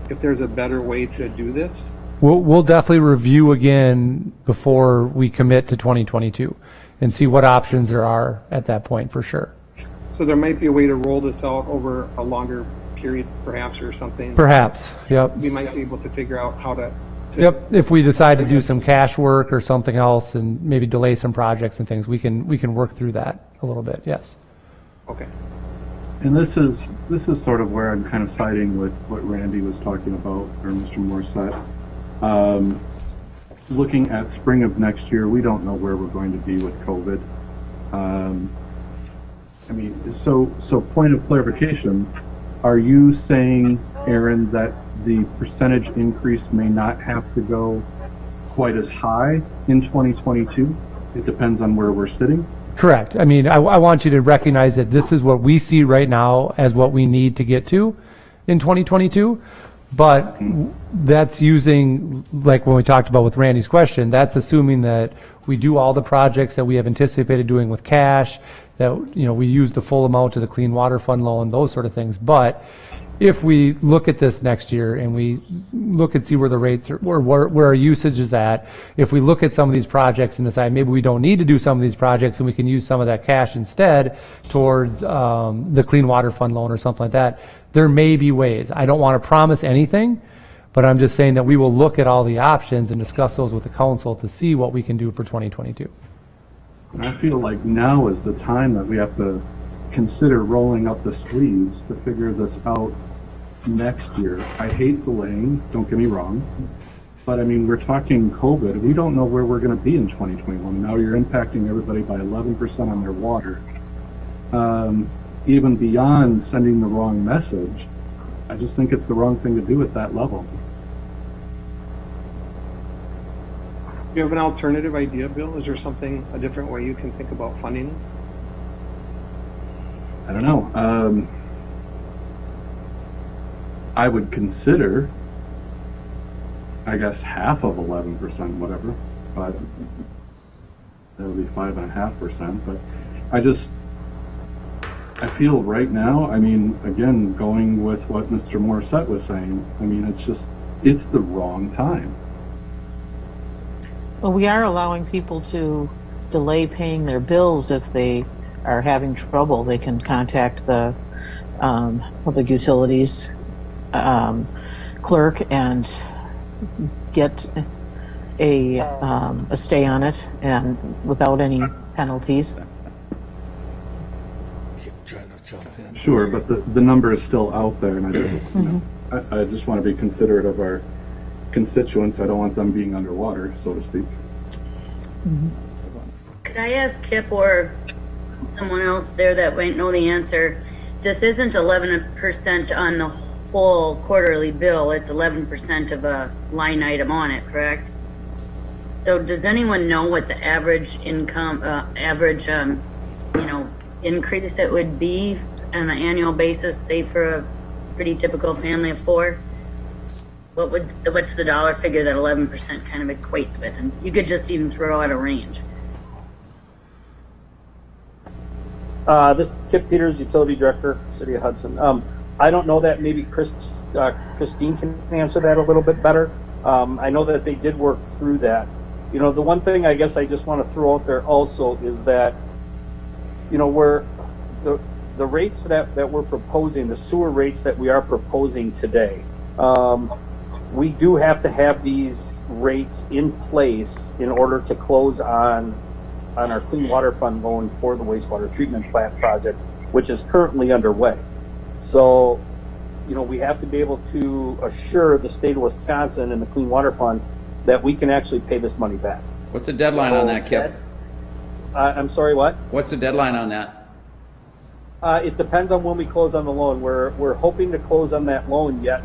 if there's a better way to do this. We'll definitely review again before we commit to 2022 and see what options there are at that point for sure. So there might be a way to roll this out over a longer period, perhaps, or something. Perhaps, yep. We might be able to figure out how to. Yep, if we decide to do some cash work or something else and maybe delay some projects and things, we can work through that a little bit, yes. Okay. And this is sort of where I'm kind of siding with what Randy was talking about, or Mr. Morissette. Looking at spring of next year, we don't know where we're going to be with COVID. I mean, so point of clarification, are you saying, Aaron, that the percentage increase may not have to go quite as high in 2022? It depends on where we're sitting? Correct. I mean, I want you to recognize that this is what we see right now as what we need to get to in 2022. But that's using, like when we talked about with Randy's question, that's assuming that we do all the projects that we have anticipated doing with cash, that, you know, we use the full amount of the Clean Water Fund loan, those sort of things. But if we look at this next year and we look and see where the rates are, where our usage is at, if we look at some of these projects and decide maybe we don't need to do some of these projects and we can use some of that cash instead towards the Clean Water Fund loan or something like that, there may be ways. I don't want to promise anything, but I'm just saying that we will look at all the options and discuss those with the council to see what we can do for 2022. I feel like now is the time that we have to consider rolling up the sleeves to figure this out next year. I hate delaying, don't get me wrong, but I mean, we're talking COVID. We don't know where we're going to be in 2021. Now you're impacting everybody by 11% on their water. Even beyond sending the wrong message, I just think it's the wrong thing to do at that level. Do you have an alternative idea, Bill? Is there something, a different way you can think about funding it? I don't know. I would consider, I guess, half of 11%, whatever, but that would be 5.5%. But I feel right now, I mean, again, going with what Mr. Morissette was saying, I mean, it's the wrong time. Well, we are allowing people to delay paying their bills if they are having trouble. They can contact the public utilities clerk and get a stay on it and without any penalties. Sure, but the number is still out there, and I just, I just want to be considerate of our constituents. I don't want them being underwater, so to speak. Could I ask Kip or someone else there that might know the answer? This isn't 11% on the whole quarterly bill. It's 11% of a line item on it, correct? So does anyone know what the average income, increase it would be on an annual basis, say for a pretty typical family of four? What's the dollar figure that 11% kind of equates with? And you could just even throw out a range. This is Kip Peters, Utility Director, City of Hudson. I don't know that. Maybe Christine can answer that a little bit better. I know that they did work through that. You know, the one thing I guess I just want to throw out there also is that, you know, the rates that we're proposing, the sewer rates that we are proposing today, we do have to have these rates in place in order to close on our Clean Water Fund loan for the wastewater treatment plant project, which is currently underway. So, you know, we have to be able to assure the state of Wisconsin and the Clean Water Fund that we can actually pay this money back. What's the deadline on that, Kip? I'm sorry, what? What's the deadline on that? It depends on when we close on the loan. We're hoping to close on that loan yet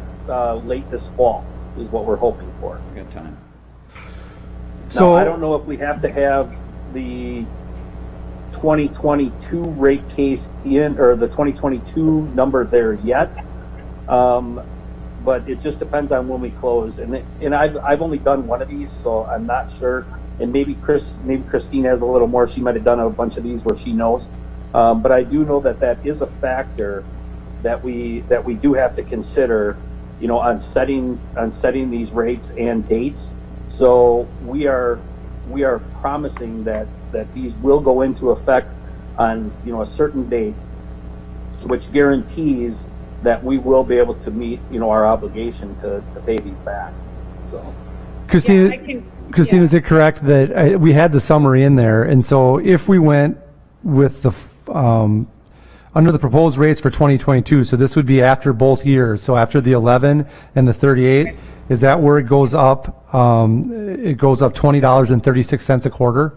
late this fall is what we're hoping for. We got time. So now, I don't know if we have to have the 2022 rate case in, or the 2022 number there yet. But it just depends on when we close. And I've only done one of these, so I'm not sure. And maybe Christine has a little more. She might have done a bunch of these where she knows. But I do know that is a factor that we do have to consider, on setting these rates and dates. So we are promising that these will go into effect on a certain date, which guarantees that we will be able to meet our obligation to pay these back. So, Christine, is it correct that we had the summary in there, and so if we went with the under the proposed rates for 2022, so this would be after both years, so after the 11 and the 38, is that where it goes up? It goes up $20.36 a quarter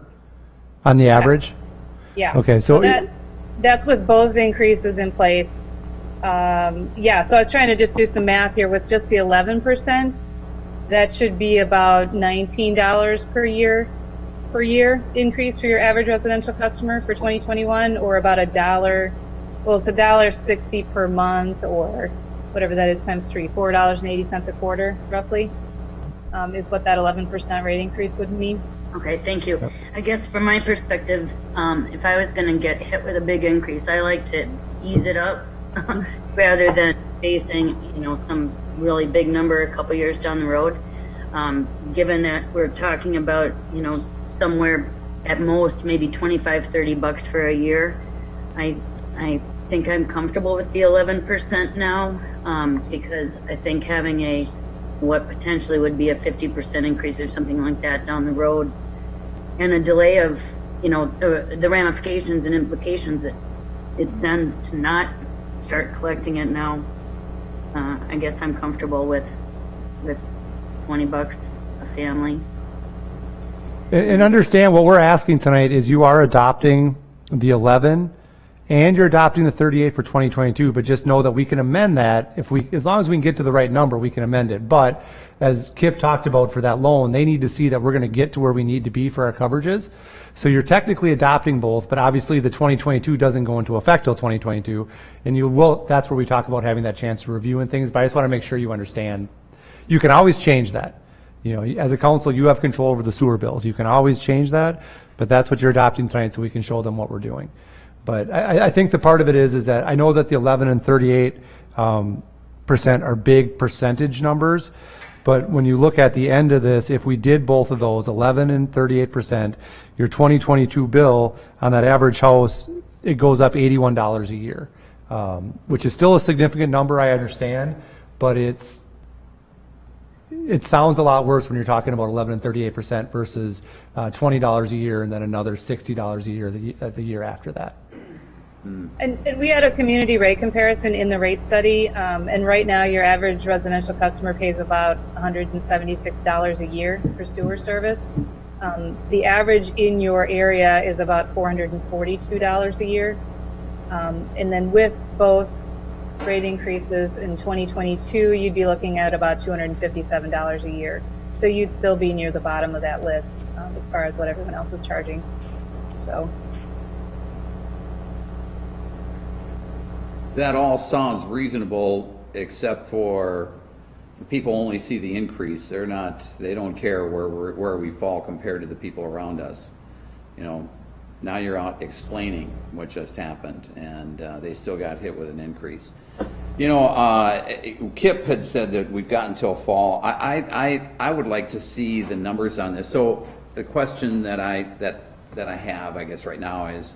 on the average? Yeah. Okay, so that's with both increases in place. So I was trying to just do some math here with just the 11%. That should be about $19 per year increase for your average residential customer for 2021, or about $1. Well, it's $1.60 per month, or whatever that is times 3, $4.80 a quarter, roughly, is what that 11% rate increase would mean. Okay, thank you. I guess from my perspective, if I was going to get hit with a big increase, I like to ease it up rather than facing, some really big number a couple years down the road. Given that we're talking about, somewhere at most maybe $25-30 for a year, I think I'm comfortable with the 11% now, because I think having what potentially would be a 50% increase or something like that down the road, and a delay of, the ramifications and implications that it sends to not start collecting it now, I guess I'm comfortable with $20 a family. And understand what we're asking tonight is you are adopting the 11 and you're adopting the 38 for 2022, but just know that we can amend that as long as we can get to the right number, we can amend it. But as Kip talked about for that loan, they need to see that we're going to get to where we need to be for our coverages. So you're technically adopting both, but obviously the 2022 doesn't go into effect till 2022. And that's where we talk about having that chance to review and things, but I just want to make sure you understand. You can always change that. As a council, you have control over the sewer bills. You can always change that, but that's what you're adopting tonight so we can show them what we're doing. But I think the part of it is that I know that the 11 and 38% are big percentage numbers, but when you look at the end of this, if we did both of those, 11 and 38%, your 2022 bill on that average house, it goes up $81 a year, which is still a significant number, I understand, but it sounds a lot worse when you're talking about 11 and 38% versus $20 a year and then another $60 a year the year after that. And we had a community rate comparison in the rate study, and right now your average residential customer pays about $176 a year for sewer service. The average in your area is about $442 a year. And then with both rate increases in 2022, you'd be looking at about $257 a year. So you'd still be near the bottom of that list as far as what everyone else is charging. So that all sounds reasonable, except for people only see the increase. They don't care where we fall compared to the people around us. Now you're out explaining what just happened, and they still got hit with an increase. Kip had said that we've got until fall. I would like to see the numbers on this. So the question that I have, I guess, right now is,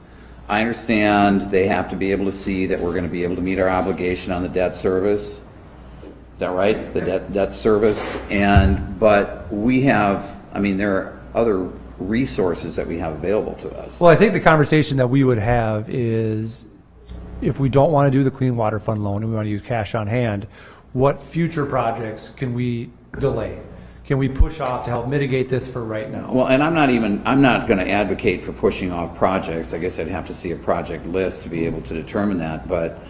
I understand they have to be able to see that we're going to be able to meet our obligation on the debt service. Is that right? The debt service. But we have, there are other resources that we have available to us. Well, I think the conversation that we would have is, if we don't want to do the Clean Water Fund loan and we want to use cash on hand, what future projects can we delay? Can we push off to help mitigate this for right now? Well, and I'm not going to advocate for pushing off projects. I guess I'd have to see a project list to be able to determine that. But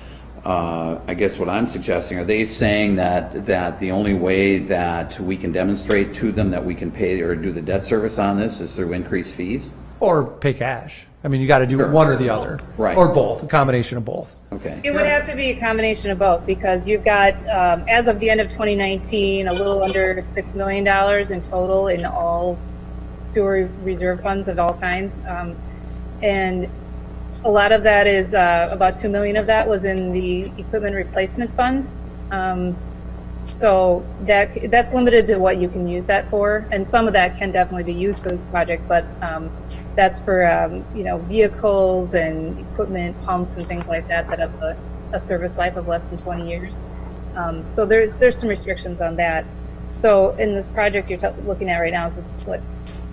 I guess what I'm suggesting, are they saying that the only way that we can demonstrate to them that we can pay or do the debt service on this is through increased fees? Or pay cash. I mean, you got to do Sure. one or the other. Right. Or both, a combination of both. Okay. It would have to be a combination of both because you've got, as of the end of 2019, a little under $6 million in total in all sewer reserve funds of all kinds. And a lot of that is, about $2 million of that was in the equipment replacement fund. So that's limited to what you can use that for. And some of that can definitely be used for this project, but that's for, vehicles and equipment, pumps and things like that that have a service life of less than 20 years. So there's some restrictions on that. So in this project you're looking at right now is what,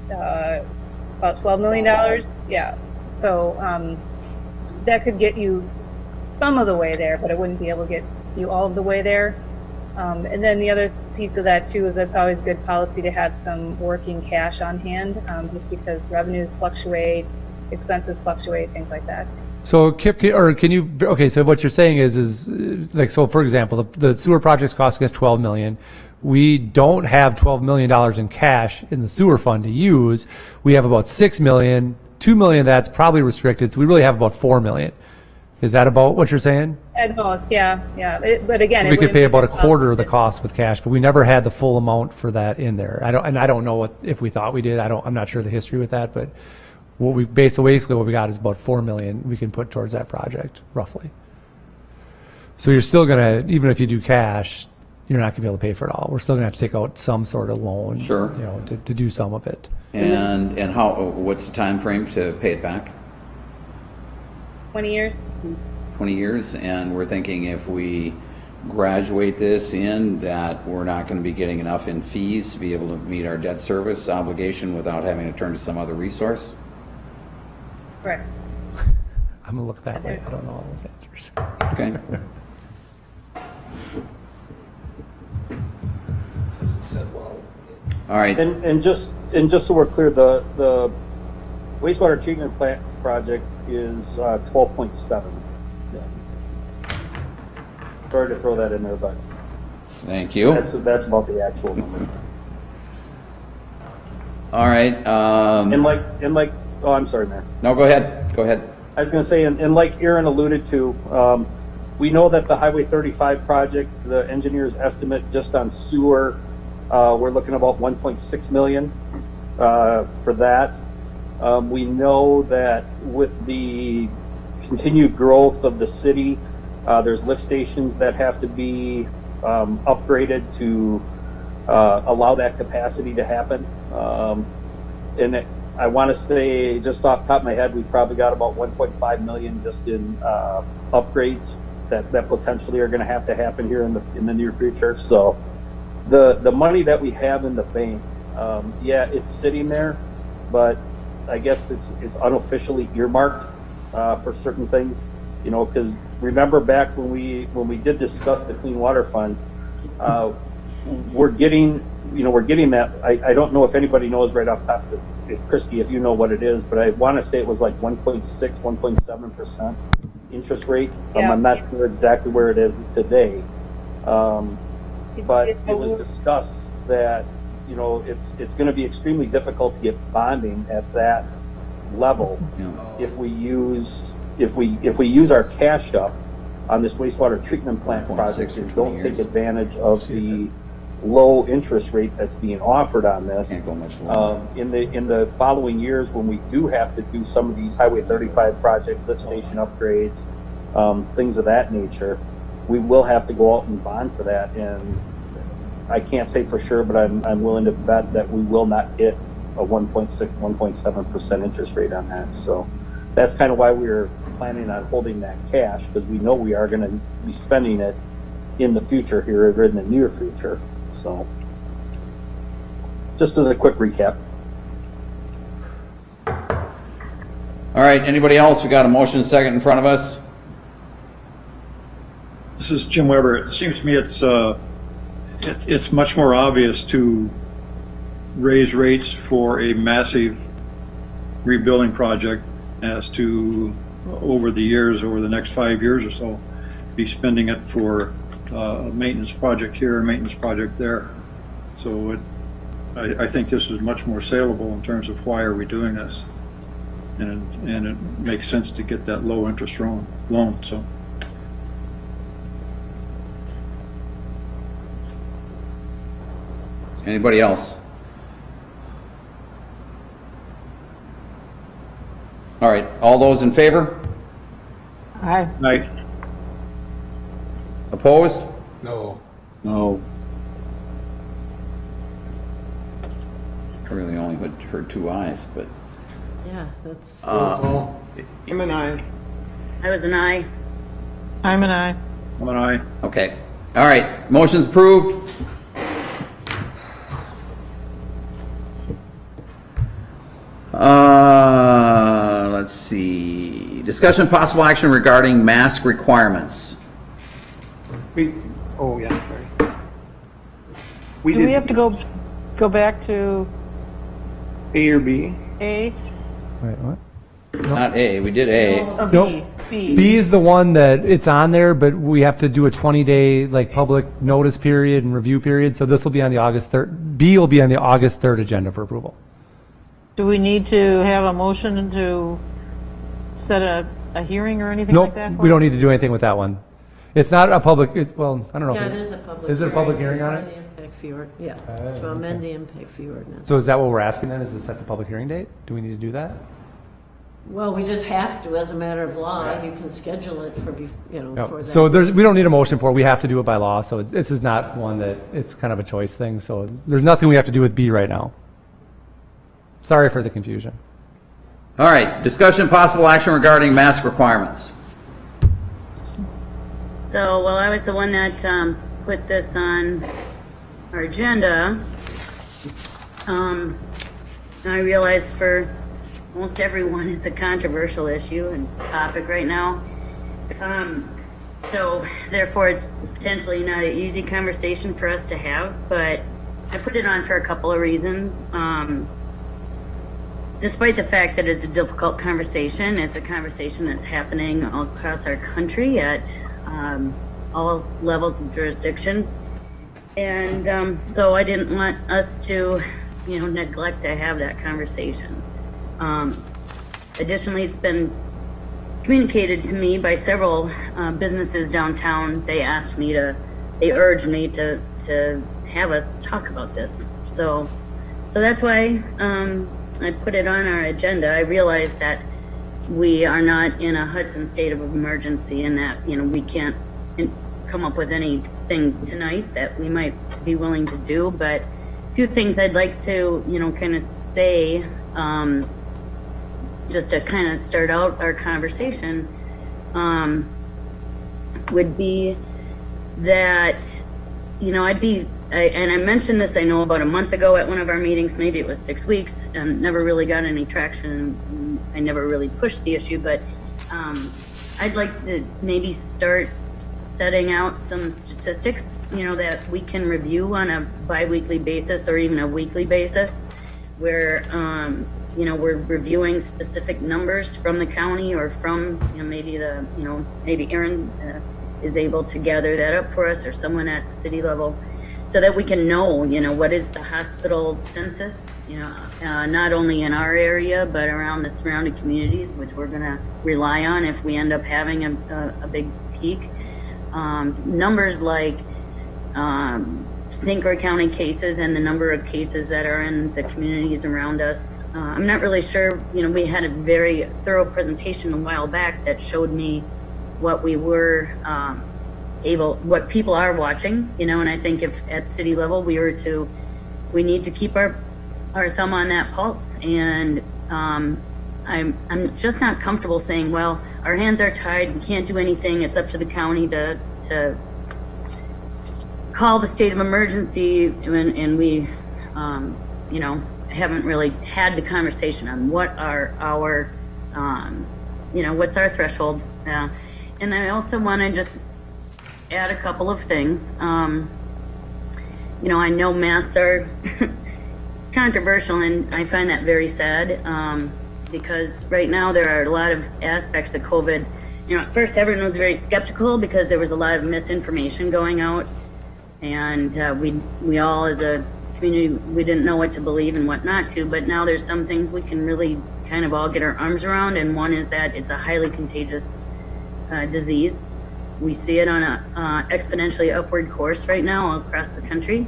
about $12 million? Yeah. So that could get you some of the way there, but it wouldn't be able to get you all of the way there. And then the other piece of that too is that's always good policy to have some working cash on hand, just because revenues fluctuate, expenses fluctuate, things like that. So Kip, okay, so what you're saying is like, so for example, the sewer project's costing us 12 million. We don't have $12 million in cash in the sewer fund to use. We have about 6 million, 2 million of that's probably restricted, so we really have about 4 million. Is that about what you're saying? At most, yeah. But again, So we could pay about a quarter of the cost with cash, but we never had the full amount for that in there. I don't know if we thought we did. I'm not sure the history with that, but basically what we got is about 4 million we can put towards that project, roughly. So you're still gonna, even if you do cash, you're not gonna be able to pay for it all. We're still gonna have to take out some sort of loan, Sure. to do some of it. And what's the time frame to pay it back? 20 years. 20 years, and we're thinking if we graduate this in, that we're not going to be getting enough in fees to be able to meet our debt service obligation without having to turn to some other resource? Correct. I'm gonna look that way. I don't know all those answers. Okay. All right. And just so we're clear, the wastewater treatment plant project is 12.7. Sorry to throw that in there, but Thank you. that's about the actual number. All right. And like, oh, I'm sorry, Mayor. No, go ahead. Go ahead. I was going to say, and like Aaron alluded to, we know that the Highway 35 project, the engineer's estimate just on sewer, we're looking about 1.6 million for that. We know that with the continued growth of the city, there's lift stations that have to be upgraded to allow that capacity to happen. I want to say, just off the top of my head, we've probably got about 1.5 million just in upgrades that potentially are going to happen here in the near future. So the money that we have in the bank, yeah, it's sitting there, but I guess it's unofficially earmarked for certain things, because remember back when we did discuss the Clean Water Fund, we're getting that. I don't know if anybody knows right off the top of it, Christy, if you know what it is, but I want to say it was like 1.6, 1.7% interest rate. Yeah. I'm not sure exactly where it is today, but it was discussed that it's going to be extremely difficult to get bonding at that level if we use our cash up on this wastewater treatment plant project and don't take advantage of the low interest rate that's being offered on this. Can't go much lower. In the following years, when we do have to do some of these Highway 35 project lift station upgrades, things of that nature, we will have to go out and bond for that. And I can't say for sure, but I'm willing to bet that we will not get a 1.6, 1.7% interest rate on that. So that's kind of why we're planning on holding that cash, because we know we are going to be spending it in the future here, or in the near future. So just as a quick recap. All right. Anybody else? We got a motion second in front of us. This is Jim Weber. It seems to me it's much more obvious to raise rates for a massive rebuilding project as to over the next 5 years or so, be spending it for a maintenance project here, a maintenance project there. So I think this is much more saleable in terms of why are we doing this. and it makes sense to get that low interest loan, so. Anybody else? All right, all those in favor? Aye. Right. Opposed? No. No. I really only heard two ayes, but. Yeah, that's. I'm an aye. I was an aye. I'm an aye. I'm an aye. Okay, all right, motion's approved. Let's see, discussion possible action regarding mask requirements. Oh, yeah, sorry. Do we have to go back to A or B? A? Wait, what? Not A, we did A. Or Nope. B? B is the one that it's on there, but we have to do a 20-day like public notice period and review period. So this will be on the August 3rd. B will be on the August 3rd agenda for approval. Do we need to have a motion to set a hearing or anything Nope, like that? we don't need to do anything with that one. It's not a public, well, I don't know. Yeah, if it is a public. Is it a public hearing on for it? the impact fee yeah, to amend the impact fee ordinance. So is that what we're asking then, is to set the public hearing date? Do we need to do that? Well, we just have to, as a matter of law, you can schedule it for, No. for that. So we don't need a motion for it, we have to do it by law, so this is not one that, it's kind of a choice thing, so there's nothing we have to do with B right now. Sorry for the confusion. All right, discussion possible action regarding mask requirements. So, well, I was the one that put this on our agenda. I realized for most everyone it's a controversial issue and topic right now. So, therefore, it's potentially not an easy conversation for us to have, but I put it on for a couple of reasons. Despite the fact that it's a difficult conversation, it's a conversation that's happening all across our country at all levels of jurisdiction. And so I didn't want us to, neglect to have that conversation. Additionally, it's been communicated to me by several businesses downtown. They urged me to have us talk about this. So that's why I put it on our agenda. I realize that we are not in a Hudson state of emergency and that, we can't come up with anything tonight that we might be willing to do, but a few things I'd like to, kind of say, just to kind of start out our conversation, would be that, and I mentioned this, I know, about a month ago at one of our meetings, maybe it was 6 weeks, and never really got any traction. I never really pushed the issue, but I'd like to maybe start setting out some statistics, that we can review on a bi-weekly basis or even a weekly basis, where, we're reviewing specific numbers from the county or from, maybe maybe Aaron is able to gather that up for us or someone at the city level, so that we can know, what is the hospital census, not only in our area, but around the surrounding communities, which we're going to rely on if we end up having a big peak. Numbers like St. Croix County cases and the number of cases that are in the communities around us. I'm not really sure, we had a very thorough presentation a while back that showed me what we were what people are watching, and I think if at city level we need to keep our thumb on that pulse. And I'm just not comfortable saying, well, our hands are tied, we can't do anything, it's up to the county to call the state of emergency, and we, haven't really had the conversation on what are our, what's our threshold. And I also want to just add a couple of things. I know masks are controversial, and I find that very sad, because right now there are a lot of aspects of COVID. At first everyone was very skeptical because there was a lot of misinformation going out, and we all as a community, we didn't know what to believe and what not to, but now there's some things we can really kind kind of all get our arms around, and one is that it's a highly contagious disease. We see it on a exponentially upward course right now across the country.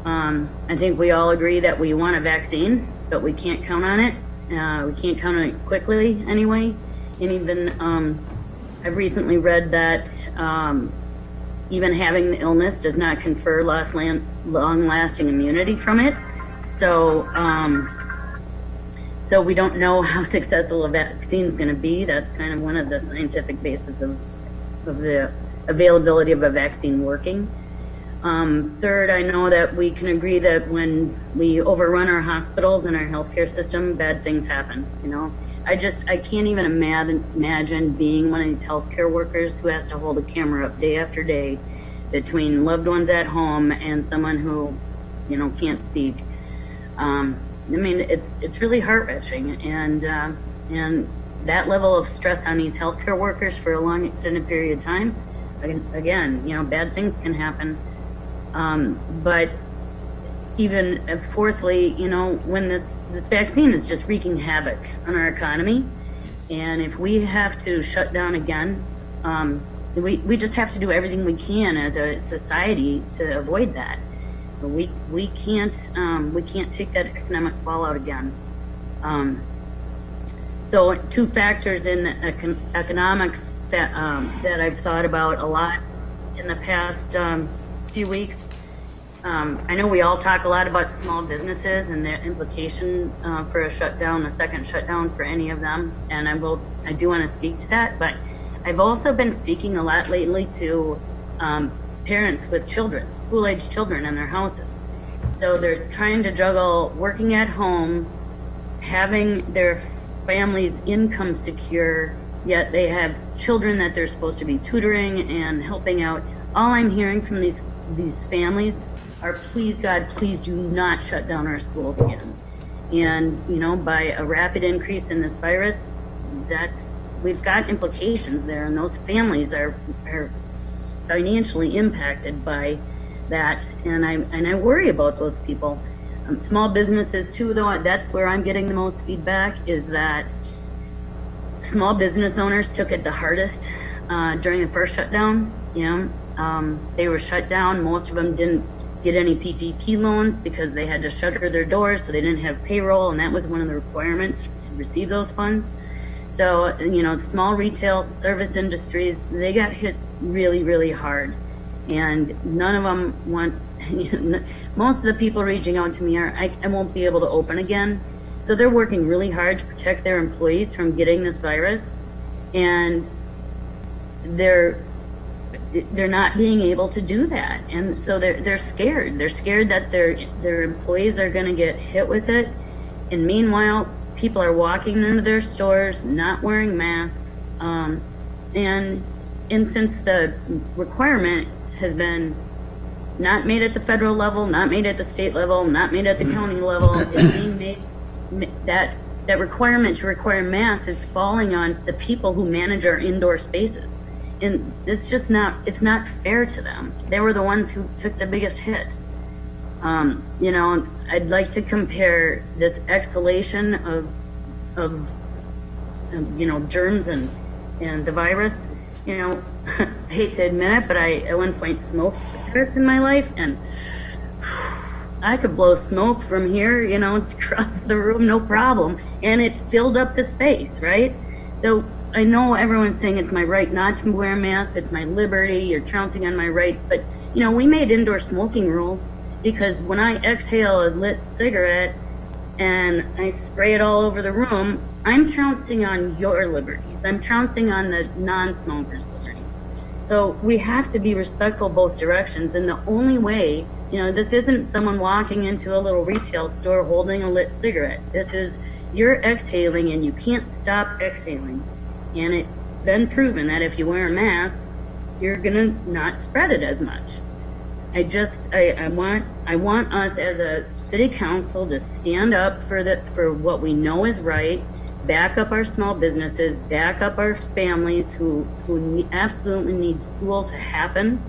I think we all agree that we want a vaccine, but we can't count on it. We can't count on it quickly anyway. And even I've recently read that even having the illness does not confer long-lasting immunity from it. So, so we don't know how successful a vaccine is going to be. That's kind of one of the scientific basis of the availability of a vaccine working. Third, I know that we can agree that when we overrun our hospitals and our healthcare system, bad things happen. You know, I can't even imagine being one of these healthcare workers who has to hold a camera up day after day between loved ones at home and someone who, you know, can't speak. I mean, it's really heart-wrenching, and that level of stress on these healthcare workers for a long extended period of time, again, you know, bad things can happen. But even fourthly, you know, when this vaccine is just wreaking havoc on our economy, and if we have to shut down again, we just have to do everything we can as a society to avoid that. We can't take that economic fallout again. So two factors in economic that I've thought about a lot in the past few weeks. I know we all talk a lot about small businesses and their implication for a shutdown, a second shutdown for any of them, and I do want to speak to that. But I've also been speaking a lot lately to parents with children, school-age children in their houses. So they're trying to juggle working at home, having their family's income secure, yet they have children that they're supposed to be tutoring and helping out. All I'm hearing from these families are, please God, please do not shut down our schools again. And, you know, by a rapid increase in this virus, we've got implications there, and those families are financially impacted by that, and I worry about those people. Small businesses too, though, that's where I'm getting the most feedback, is that small business owners took it the hardest during the first shutdown. You know, they were shut down. Most of them didn't get any PPP loans because they had to shutter their doors, so they didn't have payroll, and that was one of the requirements to receive those funds. So, you know, small retail service industries, they got hit really, really hard. And none of them want, most of the people reaching out to me are, I won't be able to open again. So they're working really hard to protect their employees from getting this virus. And they're not being able to do that. And so they're scared. They're scared that their employees are going to get hit with it. And meanwhile, people are walking into their stores, not wearing masks. And since the requirement has been not made at the federal level, not made at the state level, not made at the county level, it's being made, that requirement to require masks is falling on the people who manage our indoor spaces. And it's just it's not fair to them. They were the ones who took the biggest hit. You know, I'd like to compare this exhalation of you know, germs and the virus. You know, I hate to admit it, but I at one point smoked cigarettes in my life, and I could blow smoke from here, you know, across the room, no problem. And it filled up the space, right? So I know everyone's saying it's my right not to wear a mask, it's my liberty, you're trouncing on my rights, but, you know, we made indoor smoking rules because when I exhale a lit cigarette and I spray it all over the room, I'm trouncing on your liberties. I'm trouncing on the non-smokers' liberties. So we have to be respectful both directions. And the only way, you know, this isn't someone walking into a little retail store holding a lit cigarette. This is, you're exhaling and you can't stop exhaling. And it's been proven that if you wear a mask, you're gonna not spread it as much. I want us as a city council to stand up for what we know is right, back up our small businesses, back up our families who absolutely need school to happen,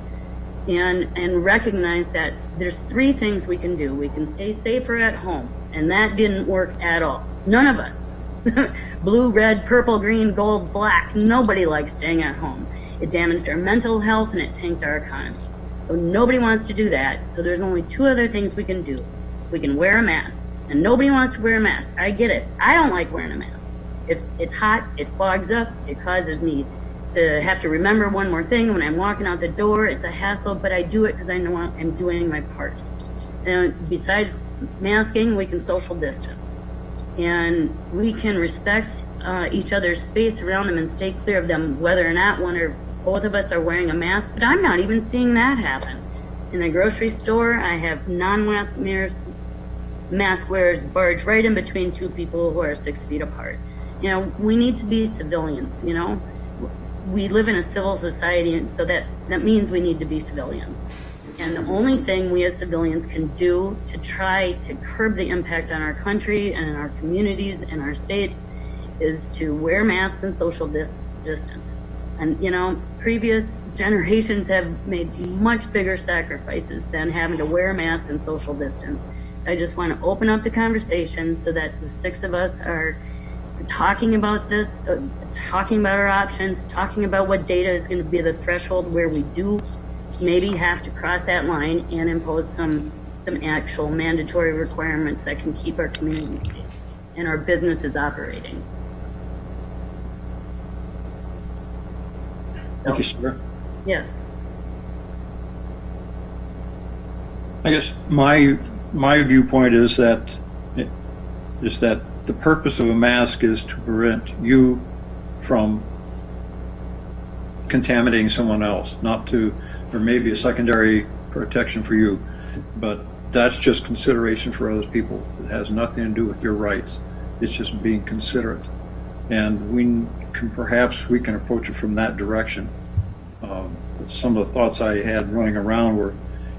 and recognize that there's three things we can do. We can stay safer at home, and that didn't work at all. None of us blue, red, purple, green, gold, black. Nobody likes staying at home. It damaged our mental health and it tanked our economy. So nobody wants to do that. So there's only two other things we can do. We can wear a mask, and nobody wants to wear a mask. I get it. I don't like wearing a mask. If it's hot, it fogs up, it causes me to have to remember one more thing when I'm walking out the door. It's a hassle, but I do it because I know I'm doing my part. And besides masking, we can social distance. And we can respect each other's space around them and stay clear of them, whether or not one or both of us are wearing a mask. But I'm not even seeing that happen. In the grocery store, I have non-mask mask wearers barge right in between two people who are 6 feet apart. You know, we need to be civilians, you know. We live in a civil society, and so that means we need to be civilians. And the only thing we as civilians can do to try to curb the impact on our country and in our communities and our states is to wear masks and social distance. And, you know, previous generations have made much bigger sacrifices than having to wear a mask and social distance. I just want to open up the conversation so that the six of us are talking about this, talking about our options, talking about what data is going to be the threshold where we do maybe have to cross that line and impose some actual mandatory requirements that can keep our communities safe and our businesses operating. Thank you, sir. Yes. I guess my viewpoint is that the purpose of a mask is to prevent you from contaminating someone else, not to, or maybe a secondary protection for you, but that's just consideration for other people. It has nothing to do with your rights. It's just being considerate. And we can approach it from that direction. Some of the thoughts I had running around were,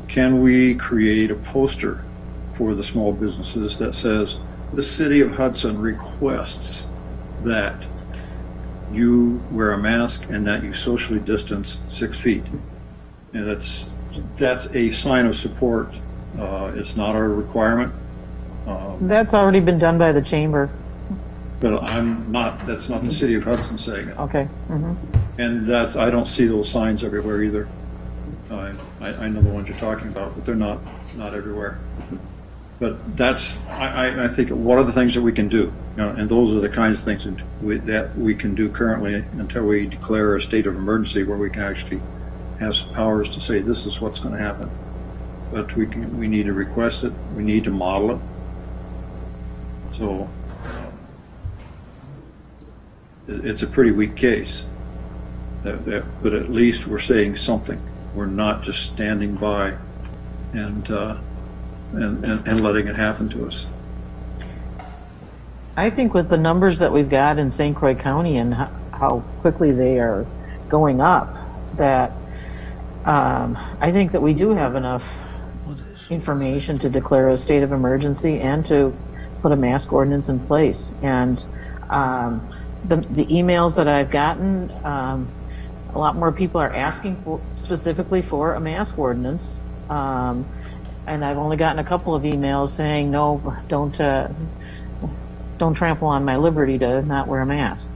can we create a poster for the small businesses that says, the city of Hudson requests that you wear a mask and that you socially distance 6 feet. And that's a sign of support. It's not our requirement. That's already been done by the chamber. But that's not the city of Hudson saying it. Okay. Mm-hmm. And I don't see those signs everywhere either. I know the ones you're talking about, but they're not everywhere. But I think, what are the things that we can do? You know, and those are the kinds of things that we can do currently until we declare a state of emergency where we can actually have some powers to say, this is what's going to happen. But we need to request it. We need to model it. So it's a pretty weak case. But at least we're saying something. We're not just standing by and letting it happen to us. I think with the numbers that we've got in St. Croix County and how quickly they are going up, that I think that we do have enough information to declare a state of emergency and to put a mask ordinance in place. And the emails that I've gotten, a lot more people are asking specifically for a mask ordinance. And I've only gotten a couple of emails saying, no, don't trample on my liberty to not wear a mask.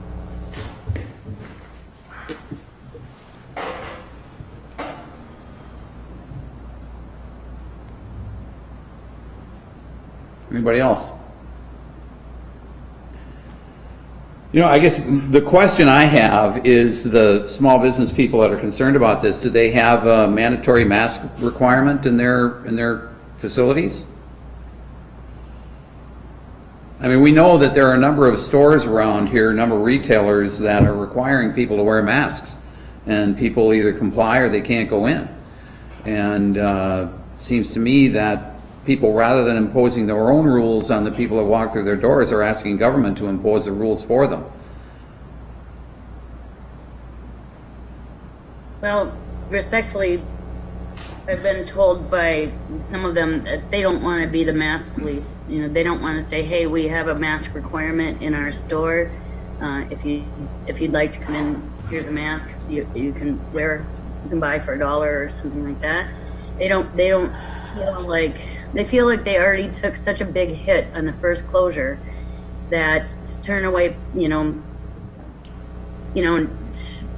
Anybody else? You know, I guess the question I have is the small business people that are concerned about this, do they have a mandatory mask requirement in their facilities? I mean, we know that there are a number of stores around here, a number of retailers that are requiring people to wear masks, and people either comply or they can't go in. And it seems to me that people, rather than imposing their own rules on the people that walk through their doors, are asking government to impose the rules for them. Well, respectfully, I've been told by some of them that they don't want to be the mask police. You know, they don't want to say, hey, we have a mask requirement in our store. If you'd like to come in, here's a mask you can wear, you can buy for $1 or something like that. They don't feel like, they feel like they already took such a big hit on the first closure, that to turn away,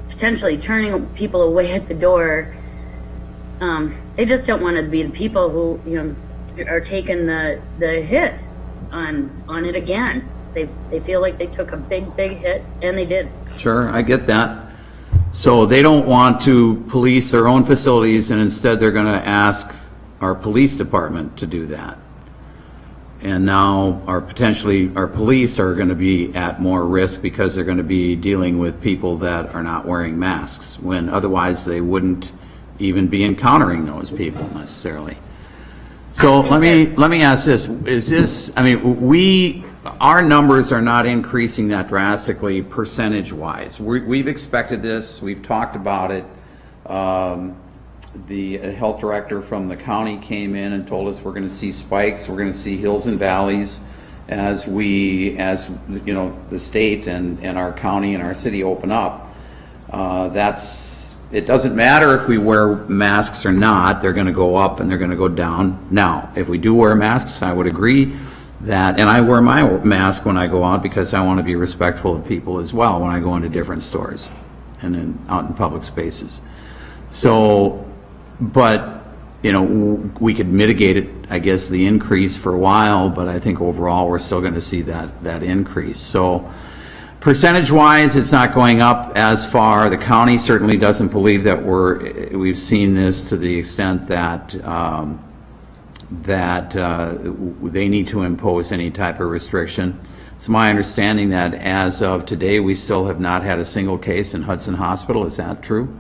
potentially turning people away at the door. They just don't want to be the people who, are taking the hit on it again. They feel like they took a big hit, and they did. Sure, I get that. So they don't want to police their own facilities, and instead they're going to ask our police department to do that. And now our police are going to be at more risk because they're going to be dealing with people that are not wearing masks, when otherwise they wouldn't even be encountering those people necessarily. So let me ask this: is this? I mean, our numbers are not increasing that drastically percentage-wise. We've expected this. We've talked about it. The health director from the county came in and told us we're going to see spikes. We're going to see hills and valleys as the state and our county and our city open up. It doesn't matter if we wear masks or not. They're going to go up and they're going to go down. Now, if we do wear masks, I would agree that, and I wear my mask when I go out because I want to be respectful of people as well when I go into different stores and out in public spaces. So, but, we could mitigate it, I guess, the increase for a while, but I think overall we're still going to see that increase. So, percentage-wise, it's not going up as far. The county certainly doesn't believe that we've seen this to the extent that they need to impose any type of restriction. It's my understanding that as of today, we still have not had a single case in Hudson Hospital. Is that true?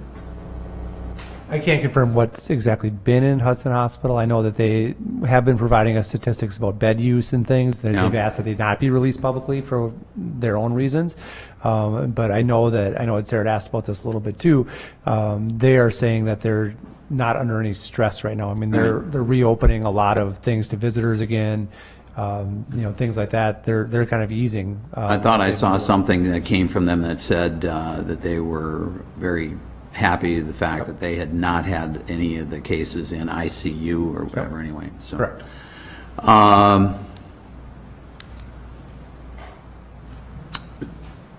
I can't confirm what's exactly been in Hudson Hospital. I know that they have been providing us statistics about bed use and things. They've asked that they not be released publicly for their own reasons. But I know that Sarah asked about this a little bit too. They are saying that they're not under any stress right now. I mean, they're reopening a lot of things to visitors again. Things like that. They're kind of easing. I thought I saw something that came from them that said that they were very happy the fact that they had not had any of the cases in ICU or whatever anyway. So. Correct.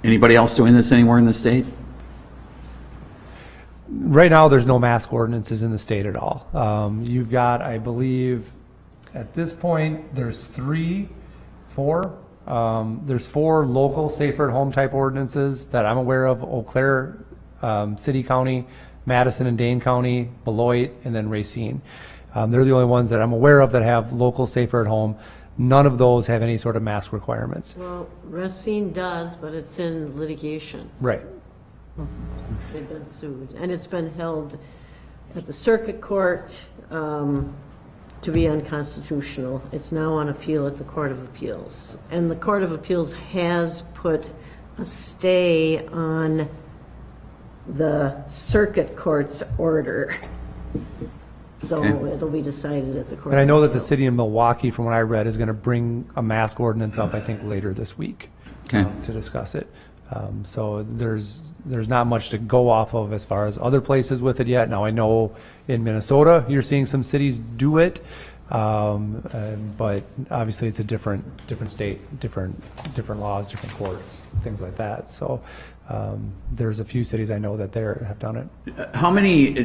Anybody else doing this anywhere in the state? Right now, there's no mask ordinances in the state at all. You've got, I believe, at this point, there's four local safer at home type ordinances that I'm aware of. Eau Claire City County, Madison and Dane County, Beloit, and then Racine. They're the only ones that I'm aware of that have local safer at home. None of those have any sort of mask requirements. Well, Racine does, but it's in litigation. Right. They've been sued, and it's been held at the circuit court to be unconstitutional. It's now on appeal at the Court of Appeals. And the Court of Appeals has put a stay on the circuit court's order. So it'll be decided at the Court. And I know of that the Appeals. city of Milwaukee, from what I read, is going to bring a mask ordinance up, I think, later this week to discuss it. So there's not much to go off of as far as other places with it yet. Now, I know in Minnesota, you're seeing some cities do it, but obviously it's a different state, different laws, different courts, things like that. So there's a few cities I know that have done it. How many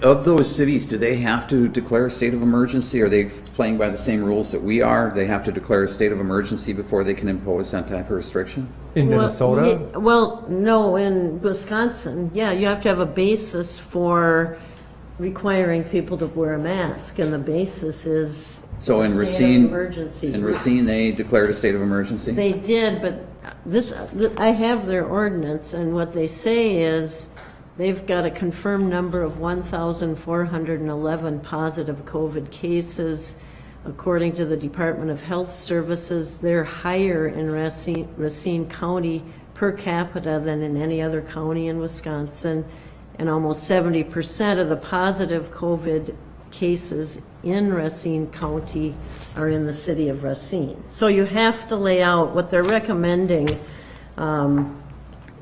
of those cities do they have to declare a state of emergency? Are they playing by the same rules that we are? They have to declare a state of emergency before they can impose that type of restriction? In Minnesota? Well, no, in Wisconsin, you have to have a basis for requiring people to wear a mask, and the basis is so in state Racine, of emergency. In Racine, they declared a state of emergency? They did, but I have their ordinance, and what they say is they've got a confirmed number of 1,411 positive COVID cases. According to the Department of Health Services, they're higher in Racine County per capita than in any other county in Wisconsin, and almost 70% of the positive COVID cases in Racine County are in the city of Racine. So you have to lay out what they're recommending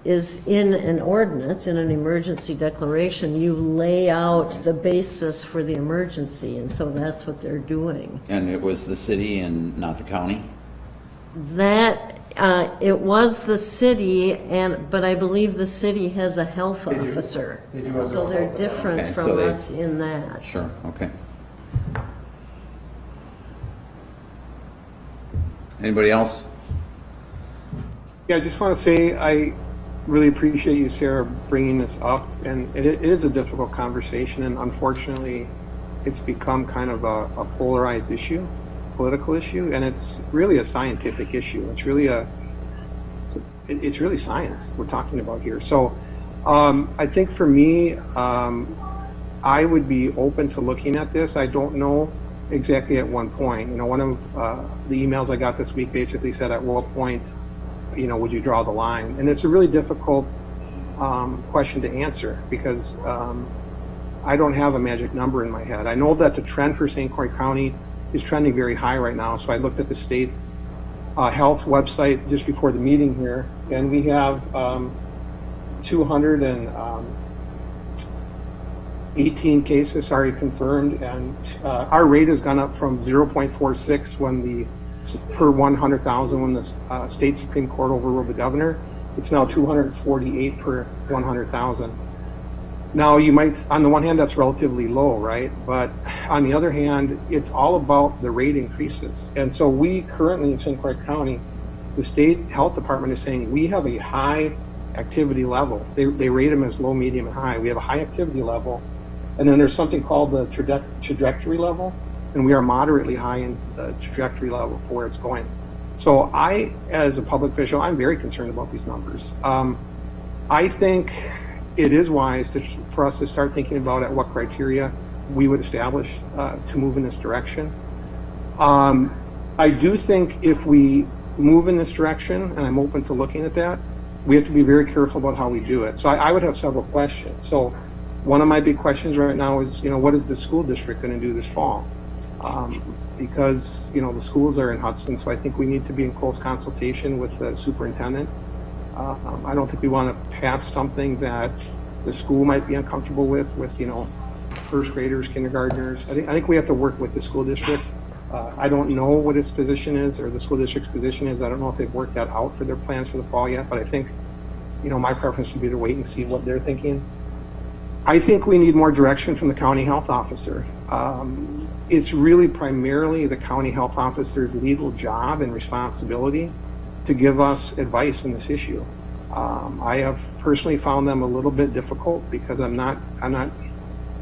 is in an ordinance, in an emergency declaration, you lay out the basis for the emergency, and so that's what they're doing. And it was the city and not the county? That It was the city, but I believe the city has a health officer. They do have So a they're health different Okay, from so they- us in that. Sure, okay. Anybody else? Yeah, I just want to say I really appreciate you, Sarah, bringing this up, and it is a difficult conversation, and unfortunately, it's become kind of a polarized issue, political issue, and it's really a scientific issue. It's really science we're talking about here. So, I think for me, I would be open to looking at this. I don't know exactly at one point. One of the emails I got this week basically said, at what point, would you draw the line? And it's a really difficult question to answer because I don't have a magic number in my head. I know that the trend for St. Croix County is trending very high right now. So I looked at the state health website just before the meeting here, and we have 218 cases already confirmed, and our rate has gone up from 0.46 per 100,000 when the state Supreme Court overruled the governor. It's now 248 per 100,000. Now, you might, on the one hand, that's relatively low, right? But on the other hand, it's all about the rate increases. And so we currently in St. Croix County, the state health department is saying we have a high activity level. They rate them as low, medium, and high. We have a high activity level. And then there's something called the trajectory level, and we are moderately high in the trajectory level for where it's going. So I, as a public official, I'm very concerned about these numbers. I think it is wise for us to start thinking about at what criteria we would establish to move in this direction. I do think if we move in this direction, and I'm open to looking at that, we have to be very careful about how we do it. So I would have several questions. So one of my big questions right now is, what is the school district going to do this fall? Because, the schools are in Hudson, so I think we need to be in close consultation with the superintendent. I don't think we want to pass something that the school might be uncomfortable with first graders, kindergartners. I think we have to work with the school district. I don't know what its position is, or the school district's position is. I don't know if they've worked that out for their plans for the fall yet, but I think, my preference would be to wait and see what they're thinking. I think we need more direction from the county health officer. It's really primarily the county health officer's legal job and responsibility to give us advice on this issue. I have personally found them a little bit difficult because I'm not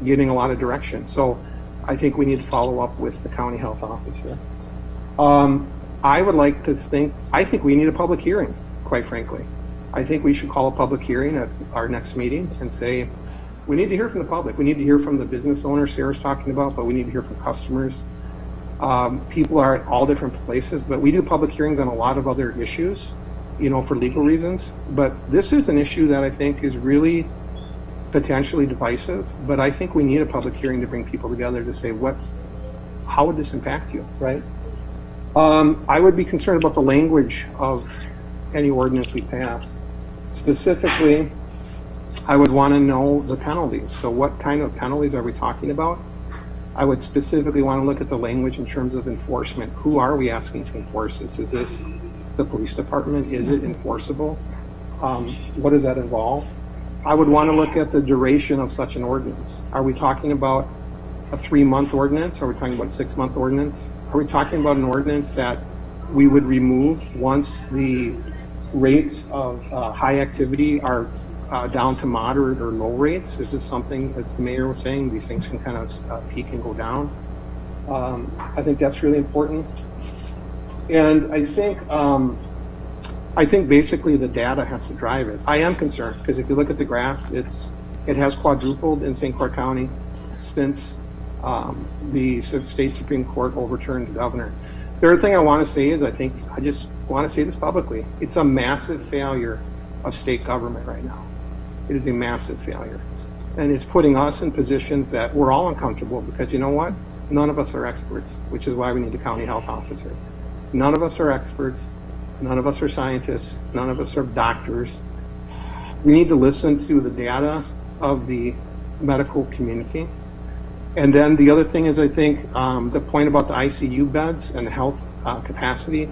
getting a lot of direction. So I think we need to follow up with the county health officer. I think we need a public hearing, quite frankly. I think we should call a public hearing at our next meeting and say, we need to hear from the public. We need to hear from the business owners Sarah's talking about, but we need to hear from customers. People are at all different places, but we do public hearings on a lot of other issues, for legal reasons. But this is an issue that I think is really potentially divisive, but I think we need a public hearing to bring people together to say, how would this impact you, right? I would be concerned about the language of any ordinance we pass. Specifically, I would want to know the penalties. So what kind of penalties are we talking about? I would specifically want to look at the language in terms of enforcement. Who are we asking to enforce this? Is this the police department? Is it enforceable? What does that involve? I would want to look at the duration of such an ordinance. Are we talking about a 3-month ordinance? Are we talking about a 6-month ordinance? Are we talking about an ordinance that we would remove once the rates of high activity are down to moderate or low rates? Is this something, as the mayor was saying, these things can kind of peak and go down? I think that's really important. And I think basically the data has to drive it. I am concerned because if you look at the graphs, it has quadrupled in St. Croix County since the state Supreme Court overturned the governor. The other thing I want to say is I just want to say this publicly. It's a massive failure of state government right now. It is a massive failure. And it's putting us in positions that we're all uncomfortable because you know what? None of us are experts, which is why we need a county health officer. None of us are experts. None of us are scientists. None of us are doctors. We need to listen to the data of the medical community. And then the other thing is I think the point about the ICU beds and the health capacity,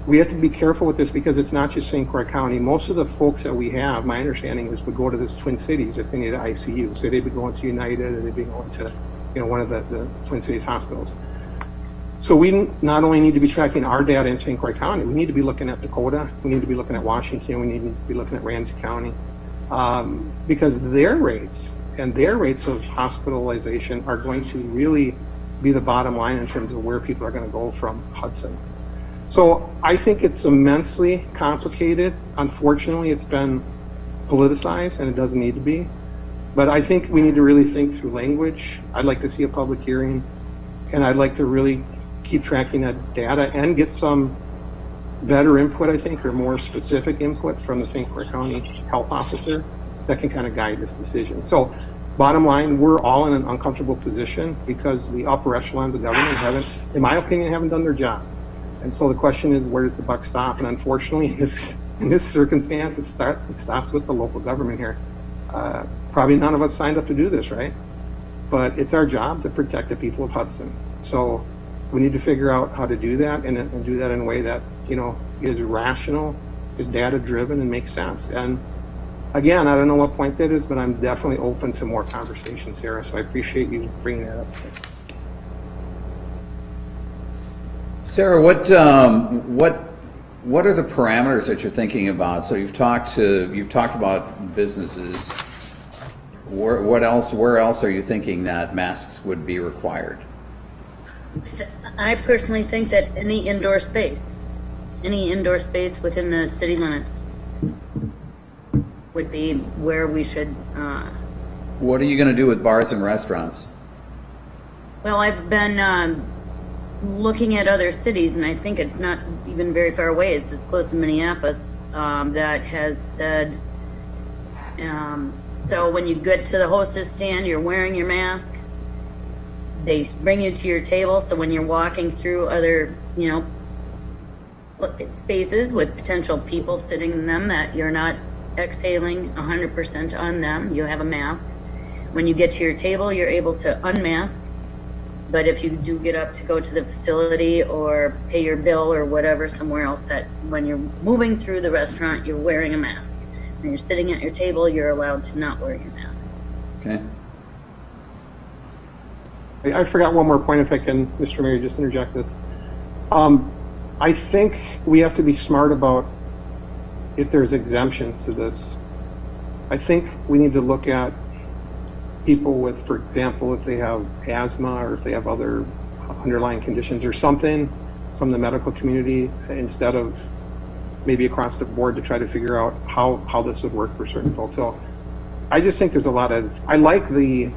we have to be careful with this because it's not just St. Croix County. Most of the folks that we have, my understanding is, would go to this Twin Cities if they needed ICU. So they'd be going to United, or they'd be going to, one of the Twin Cities hospitals. So we not only need to be tracking our data in St. Croix County, we need to be looking at Dakota, we need to be looking at Washington, we need to be looking at Ramsey County, because their rates and their rates of hospitalization are going to really be the bottom line in terms of where people are going to go from Hudson. So I think it's immensely complicated. Unfortunately, it's been politicized, and it doesn't need to be. But I think we need to really think through language. I'd like to see a public hearing, and I'd like to really keep tracking that data and get some better input, I think, or more specific input from the St. Croix County health officer that can kind of guide this decision. So bottom line, we're all in an uncomfortable position because the upper echelons of government haven't, in my opinion, haven't done their job. And so the question is, where does the buck stop? And unfortunately, in this circumstance, it stops with the local government here. Probably none of us signed up to do this, right? But it's our job to protect the people of Hudson. So we need to figure out how to do that and do that in a way that, is rational, is data-driven, and makes sense. And again, I don't know what point that is, but I'm definitely open to more conversation, Sarah, so I appreciate you bringing that up. Sarah, what are the parameters that you're thinking about? So you've talked about businesses. Where else are you thinking that masks would be required? I personally think that any indoor space within the city limits would be where we should. What are you going to do with bars and restaurants? Well, I've been looking at other cities, and I think it's not even very far away. It's as close to Minneapolis that has said, so when you get to the hostess stand, you're wearing your mask. They bring you to your table, so when you're walking through other, spaces with potential people sitting in them, that you're not exhaling 100% on them. You have a mask. When you get to your table, you're able to unmask. But if you do get up to go to the facility or pay your bill or whatever somewhere else, that when you're moving through the restaurant, you're wearing a mask. When you're sitting at your table, you're allowed to not wear your mask. Okay. I forgot one more point, if I can, Mr. Mayor, just interject this. I think we have to be smart about if there's exemptions to this. I think we need to look at people with, for example, if they have asthma or if they have other underlying conditions or something from the medical community, instead of maybe across the board, to try to figure out how this would work for certain folks. So I just think there's a lot of, I like the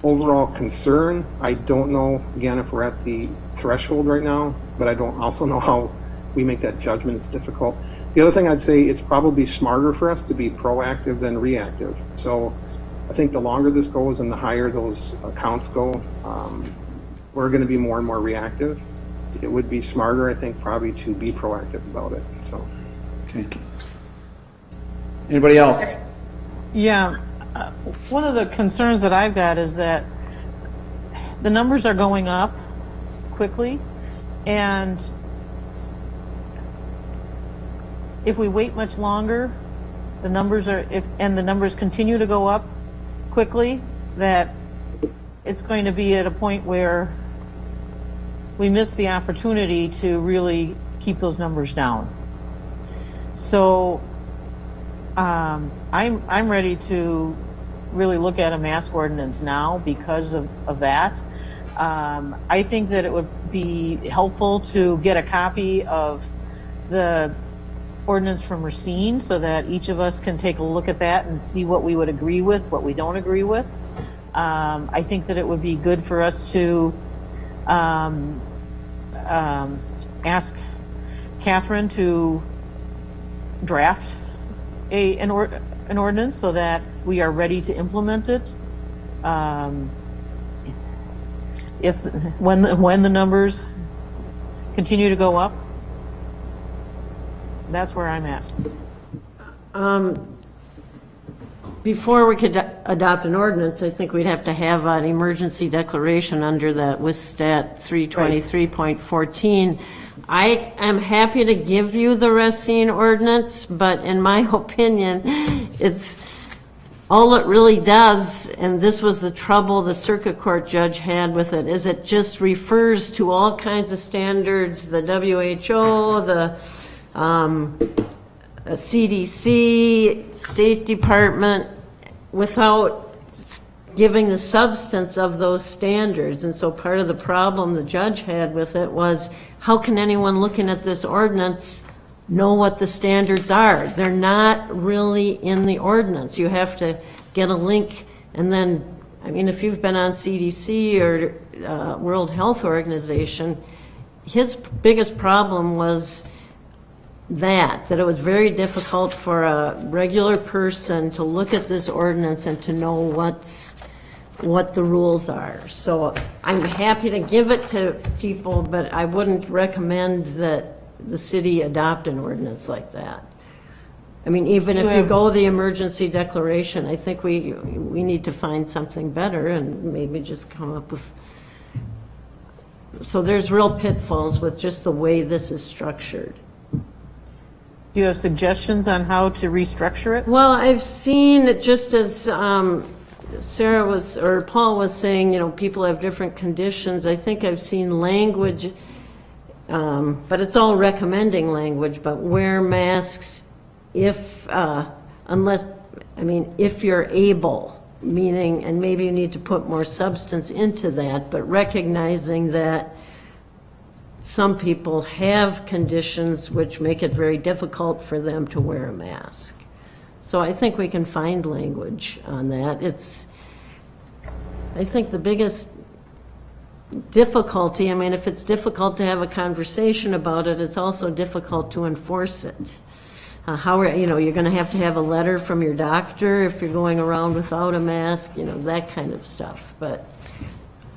overall concern. I don't know, again, if we're at the threshold right now, but I don't also know how we make that judgment. It's difficult. The other thing I'd say, it's probably smarter for us to be proactive than reactive. So I think the longer this goes and the higher those counts go, we're going to be more and more reactive. It would be smarter, I think, probably to be proactive about it. So, okay. Anybody else? Yeah, one of the concerns that I've got is that the numbers are going up quickly, and if we wait much longer, the numbers continue to go up quickly, that it's going to be at a point where we miss the opportunity to really keep those numbers down. So I'm ready to really look at a mask ordinance now because of that. I think that it would be helpful to get a copy of the ordinance from Racine so that each of us can take a look at that and see what we would agree with, what we don't agree with. I think that it would be good for us to ask Catherine to draft an ordinance so that we are ready to implement it. When the numbers continue to go up, that's where I'm at. before we could adopt an ordinance, I think we'd have to have an emergency declaration under that WSStat 323.14. I am happy to give you the Racine ordinance, but in my opinion, it's, all it really does, and this was the trouble the circuit court judge had with it, is it just refers to all kinds of standards, the WHO, the CDC, State Department, without giving the substance of those standards. And so part of the problem the judge had with it was, how can anyone looking at this ordinance know what the standards are? They're not really in the ordinance. You have to get a link, and then, I mean, if you've been on CDC or World Health Organization, his biggest problem was that it was very difficult for a regular person to look at this ordinance and to know what the rules are. So I'm happy to give it to people, but I wouldn't recommend that the city adopt an ordinance like that. I mean, even if you go the emergency declaration, I think we need to find something better and maybe just come up with. So there's real pitfalls with just the way this is structured. Do you have suggestions on how to restructure it? Well, I've seen it, just as Sarah was, or Paul was saying, you know, people have different conditions. I think I've seen language, but it's all recommending language, but wear masks if, unless, I mean, if you're able, meaning, and maybe you need to put more substance into that, but recognizing that some people have conditions which make it very difficult for them to wear a mask. So I think we can find language on that. I think the biggest difficulty, I mean, if it's difficult to have a conversation about it, it's also difficult to enforce it. You're going to have a letter from your doctor if you're going around without a mask, that kind of stuff. But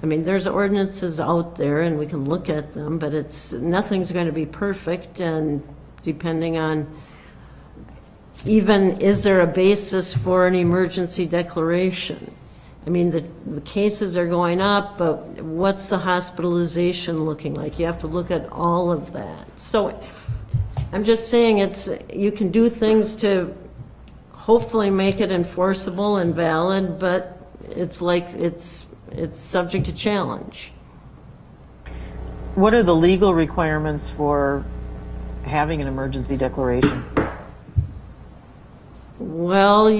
I mean, there's ordinances out there and we can look at them, but nothing's going to be perfect, and depending on even, is there a basis for an emergency declaration? I mean, the cases are going up, but what's the hospitalization looking like? You have to look at all of that. So I'm just saying you can do things to hopefully make it enforceable and valid, but it's subject to challenge. What are the legal requirements for having an emergency declaration? Well,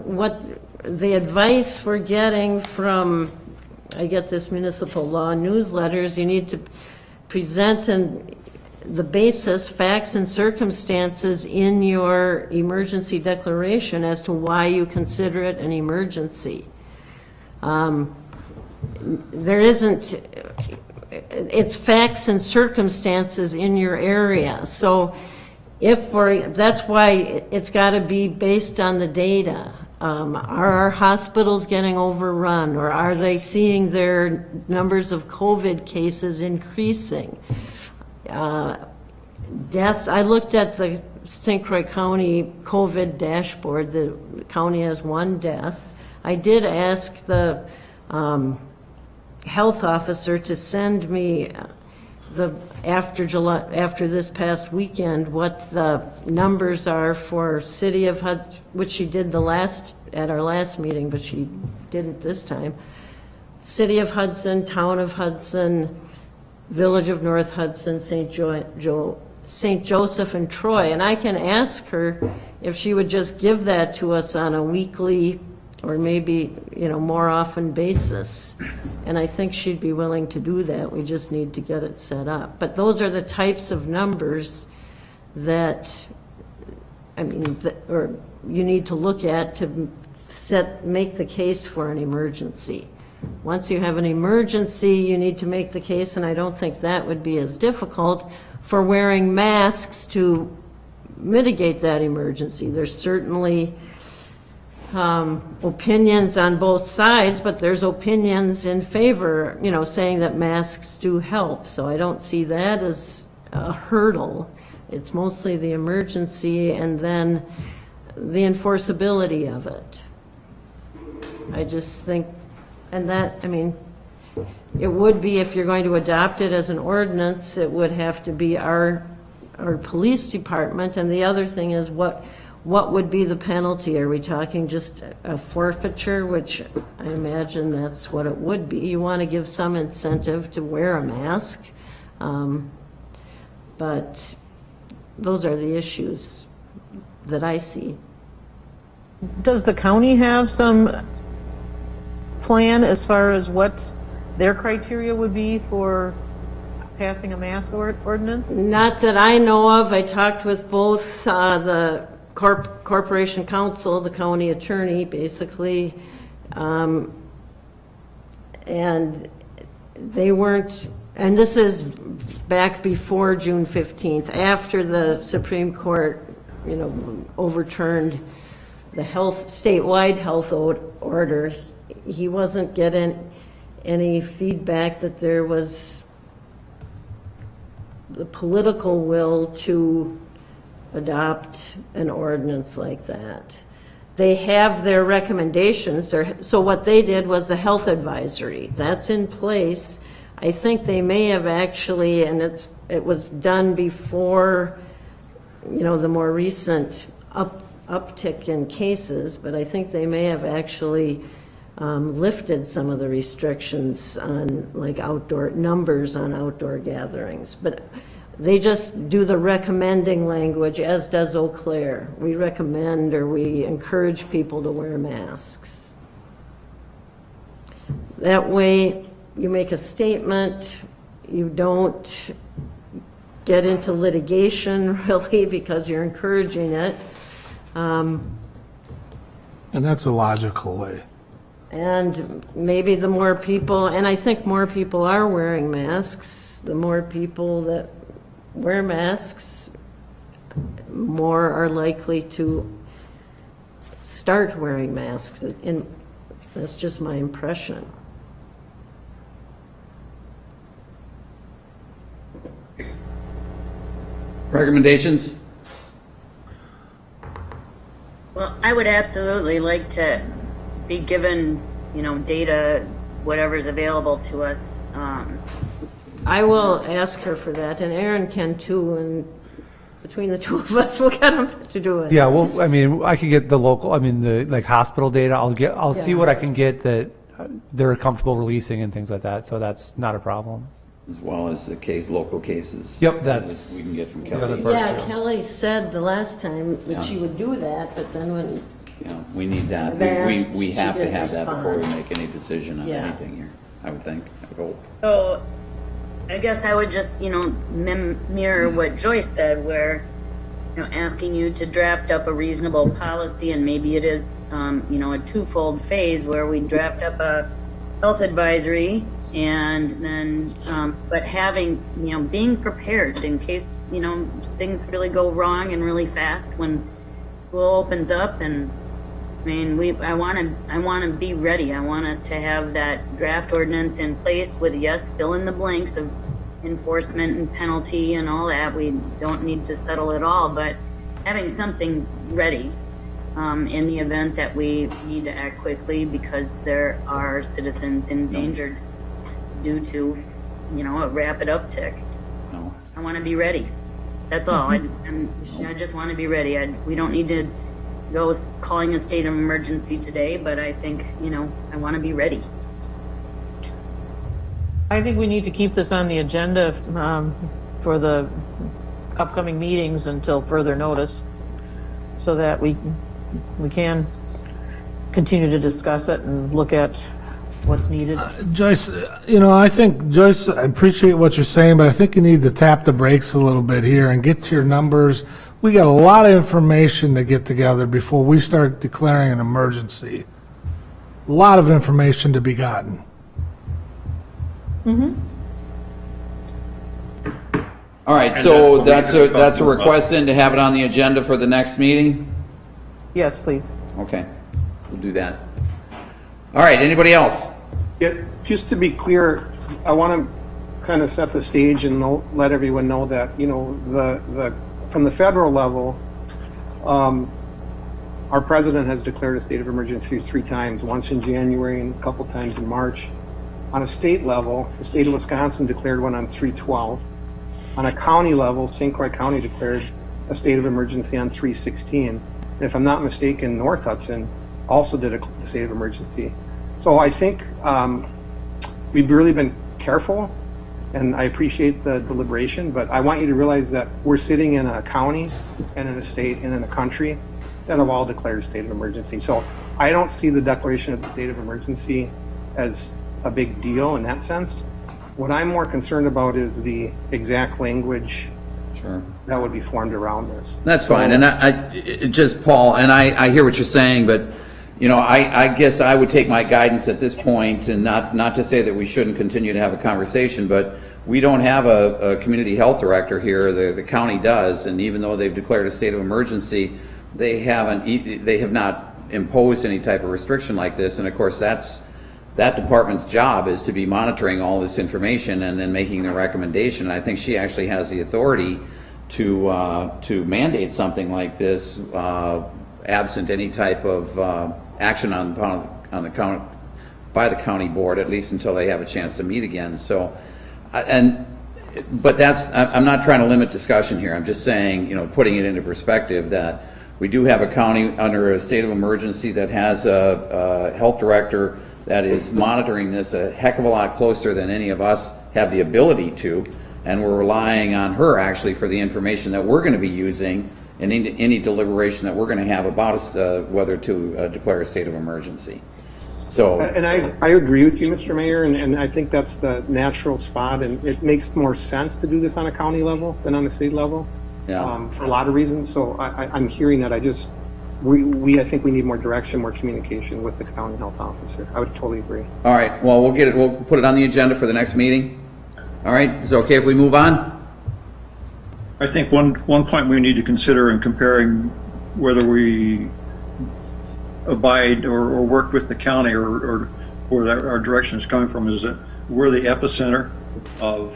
what the advice we're getting from, I get this municipal law newsletters, you need to present the basis, facts and circumstances in your emergency declaration as to why you consider it an emergency. It's facts and circumstances in your area. So that's why it's got to be based on the data. Are our hospitals getting overrun, or are they seeing their numbers of COVID cases increasing? Deaths, I looked at the St. Croix County COVID dashboard. The county has 1 death. I did ask the health officer to send me after this past weekend what the numbers are for City of Hudson, which she did at our last meeting, but she didn't this time. City of Hudson, Town of Hudson, Village of North Hudson, St. Joseph, and Troy. And I can ask her if she would just give that to us on a weekly or maybe, more often basis. And I think she'd be willing to do that. We just need to get it set up. But those are the types of numbers that, or you need to look at to make the case for an emergency. Once you have an emergency, you need to make the case, and I don't think that would be as difficult, for wearing masks to mitigate that emergency. There's certainly opinions on both sides, but there's opinions in favor, saying that masks do help. So I don't see that as a hurdle. It's mostly the emergency and then the enforceability of it. I just think, and that, I mean, it would be, if you're going to adopt it as an ordinance, it would have to be our police department. And the other thing is, what would be the penalty? Are we talking just a forfeiture, which I imagine that's what it would be? You want to give some incentive to wear a mask. But those are the issues that I see. Does the county have some plan as far as what their criteria would be for passing a mask ordinance? Not that I know of. I talked with both the Corporation Counsel, the county attorney, basically, and they weren't, and this is back before June 15th, after the Supreme Court, overturned the statewide health order. He wasn't getting any feedback that there was the political will to adopt an ordinance like that. They have their recommendations. So what they did was the health advisory. That's in place. I think they may have actually, and it was done before, the more recent uptick in cases, but I think they may have actually lifted some of the restrictions on like numbers on outdoor gatherings. But they just do the recommending language, as does Eau Claire. We recommend, or we encourage people to wear masks. That way, you make a statement, you don't get into litigation, really, because you're encouraging it. And that's a logical way. And maybe the more people, and I think more people are wearing masks, the more people that wear masks, more are likely to start wearing masks. And that's just my impression. Recommendations? Well, I would absolutely like to be given, data, whatever's available to us. I will ask her for that, and Aaron can too, and between the two of us, we'll get him to do it. Yeah, well, I mean, I can get the local, the hospital data. I'll see what I can get that they're comfortable releasing and things like that. So that's not a problem. As well as the local cases. Yep, that's we can get from the Kelly. other part. Yeah, Kelly said the last time that she would do that, but then when We need that. Advanced, We have she to did have that before we respond. make any decision on Yeah. anything here, I would think, I would hope. So I guess I would just, mirror what Joyce said, where, asking you to draft up a reasonable policy, and maybe it is, a twofold phase where we draft up a health advisory, and then, but having, being prepared in case, things really go wrong and really fast when school opens up. And I want to be ready. I want us to have that draft ordinance in place with, yes, fill in the blanks of enforcement and penalty and all that. We don't need to settle it all, but having something ready in the event that we need to act quickly because there are citizens endangered due to, a rapid uptick. No. I want to be ready. That's all. I just want to be ready. We don't need to go calling a state of emergency today, but I think, I want to be ready. I think we need to keep this on the agenda for the upcoming meetings until further notice, so that we can continue to discuss it and look at what's needed. Joyce, I think, Joyce, I appreciate what you're saying, but I think you need to tap the brakes a little bit here and get your numbers. We got a lot of information to get together before we start declaring an emergency. A lot of information to be gotten. All right, And so then that's a request then to have it on the agenda for the next meeting? Yes, please. Okay, we'll do that. All right, anybody else? Yeah, just to be clear, I want to kind of set the stage and let everyone know that, from the federal level, Our president has declared a state of emergency 3 times, once in January and a couple times in March. On a state level, the state of Wisconsin declared one on 3/12. On a county level, St. Croix County declared a state of emergency on 3/16. And if I'm not mistaken, North Hudson also did a state of emergency. So I think we've really been careful, and I appreciate the deliberation, but I want you to realize that we're sitting in a county and in a state and in a country that have all declared a state of emergency. So I don't see the declaration of the state of emergency as a big deal in that sense. What I'm more concerned about is the exact language that would be formed around this. That's fine, and just Paul, and I hear what you're saying, but you know, I guess I would take my guidance at this point, and not to say that we shouldn't continue to have a conversation, but we don't have a community health director here. The county does, and even though they've declared a state of emergency, they have not imposed any type of restriction like this, and of course that department's job is to be monitoring all this information and then making the recommendation. I think she actually has the authority to mandate something like this, absent any type of action on the county by the county board, at least until they have a chance to meet again. So, but I'm not trying to limit discussion here. I'm just saying, you know, putting it into perspective that we do have a county under a state of emergency that has a health director that is monitoring this a heck of a lot closer than any of us have the ability to, and we're relying on her actually for the information that we're going to be using in any deliberation that we're going to have about whether to declare a state of emergency. So, and I agree with you, Mr. Mayor, and I think that's the natural spot, and it makes more sense to do this on a county level than on a state level, for a lot of reasons. So I'm hearing that. I think we need more direction, more communication with the county health officer. I would totally agree. all right, well, we'll put it on the agenda for the next meeting. All right, is it okay if we move on? I think one point we need to consider in comparing whether we abide or work with the county or where our direction is coming from is that we're the epicenter of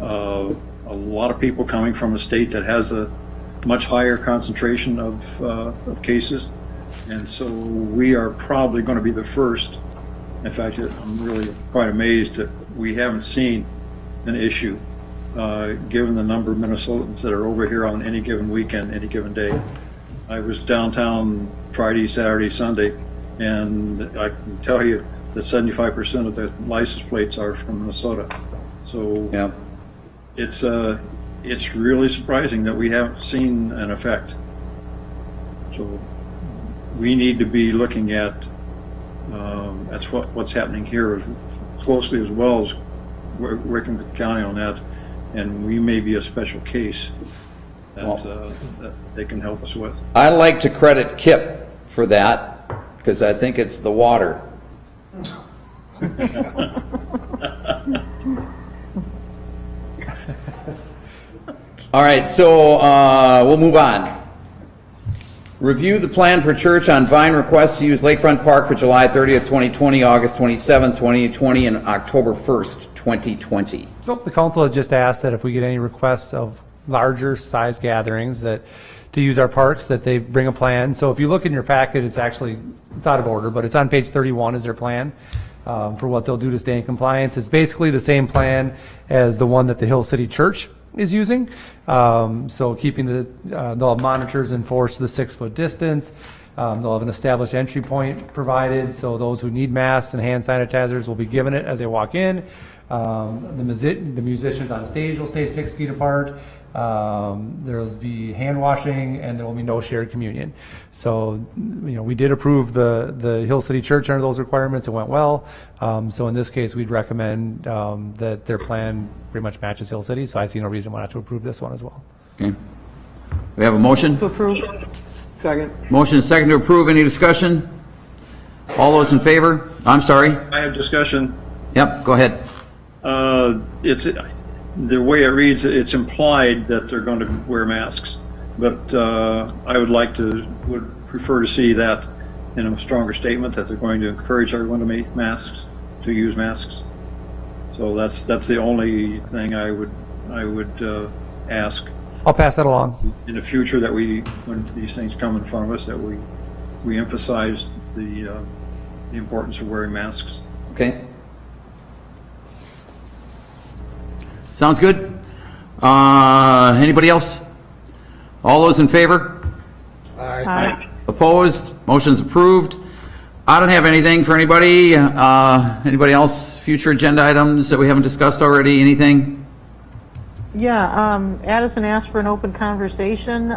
a lot of people coming from a state that has a much higher concentration of cases, and so we are probably going to be the first. In fact, I'm really quite amazed that we haven't seen an issue given the number of Minnesotans that are over here on any given weekend, any given day. I was downtown Friday, Saturday, Sunday, and I can tell you that 75% of the license plates are from Minnesota. So yeah, it's really surprising that we haven't seen an effect. So we need to be looking at what's happening here as closely as well as working with the county on that, and we may be a special case that they can help us with. I like to credit Kip for that because I think it's the water. All right, so we'll move on. Review the plan for church on Vine request to use Lakefront Park for July 30th, 2020, August 27th, 2020, and October 1st, 2020. Nope, the council had just asked that if we get any requests of larger size gatherings that to use our parks, that they bring a plan. So if you look in your packet, it's out of order, but it's on page 31 is their plan for what they'll do to stay in compliance. It's basically the same plan as the one that the Hill City Church is using. So keeping they'll have monitors enforce the 6-foot distance. They'll have an established entry point provided, so those who need masks and hand sanitizers will be given it as they walk in. The musicians on stage will stay 6 feet apart. There'll be hand washing, and there will be no shared communion. So, we did approve the Hill City Church under those requirements. It went well. So in this case, we'd recommend that their plan pretty much matches Hill City. So I see no reason why not to approve this one as well. Okay. We have a motion? To approve. Second. Motion is second to approve. Any discussion? All those in favor? I'm sorry. I have discussion. Yep, go ahead. It's the way it reads, it's implied that they're going to wear masks, but I would prefer to see that in a stronger statement that they're going to encourage everyone to use masks. So that's the only thing I would ask. I'll pass that along. In the future, that when these things come in front of us, that we we emphasized the importance of wearing masks. Okay. Sounds good. Anybody else? All those in favor? Aye. Opposed? Motion's approved. I don't have anything for anybody. Anybody else? Future agenda items that we haven't discussed already? Anything? Yeah, Addison asked for an open conversation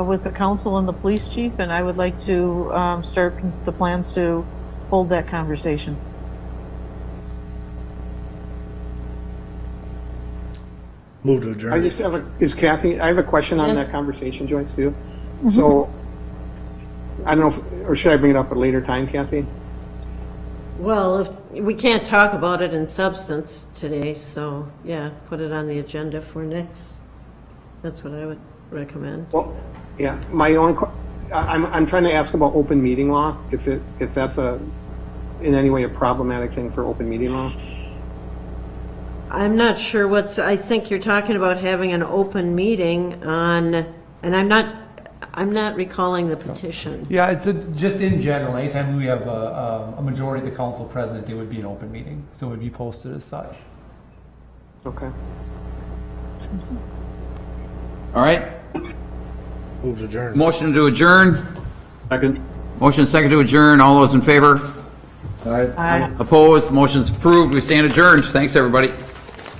with the council and the police chief, and I would like to start the plans to hold that conversation. Move to I adjourn. just have I have a question on Yes. that conversation, Joyce, too. So, I don't know, or should I bring it up at a later time, Kathy? Well, if, we can't talk about it in substance today, so, yeah, put it on the agenda for next. That's what I would recommend. Well, yeah, my only, I'm trying to ask about open meeting law, if that's in any way a problematic thing for open meeting law. I'm not sure I think you're talking about having an open meeting on, and I'm not recalling the petition. Yeah, it's just in general, anytime we have a majority of the council present, it would be an open meeting, so it would be posted as such. Okay. All right. Move to adjourn. Motion to adjourn. Second. Motion second to adjourn. All those in favor? Aye. Opposed? Motion's approved. We stand adjourned. Thanks, everybody.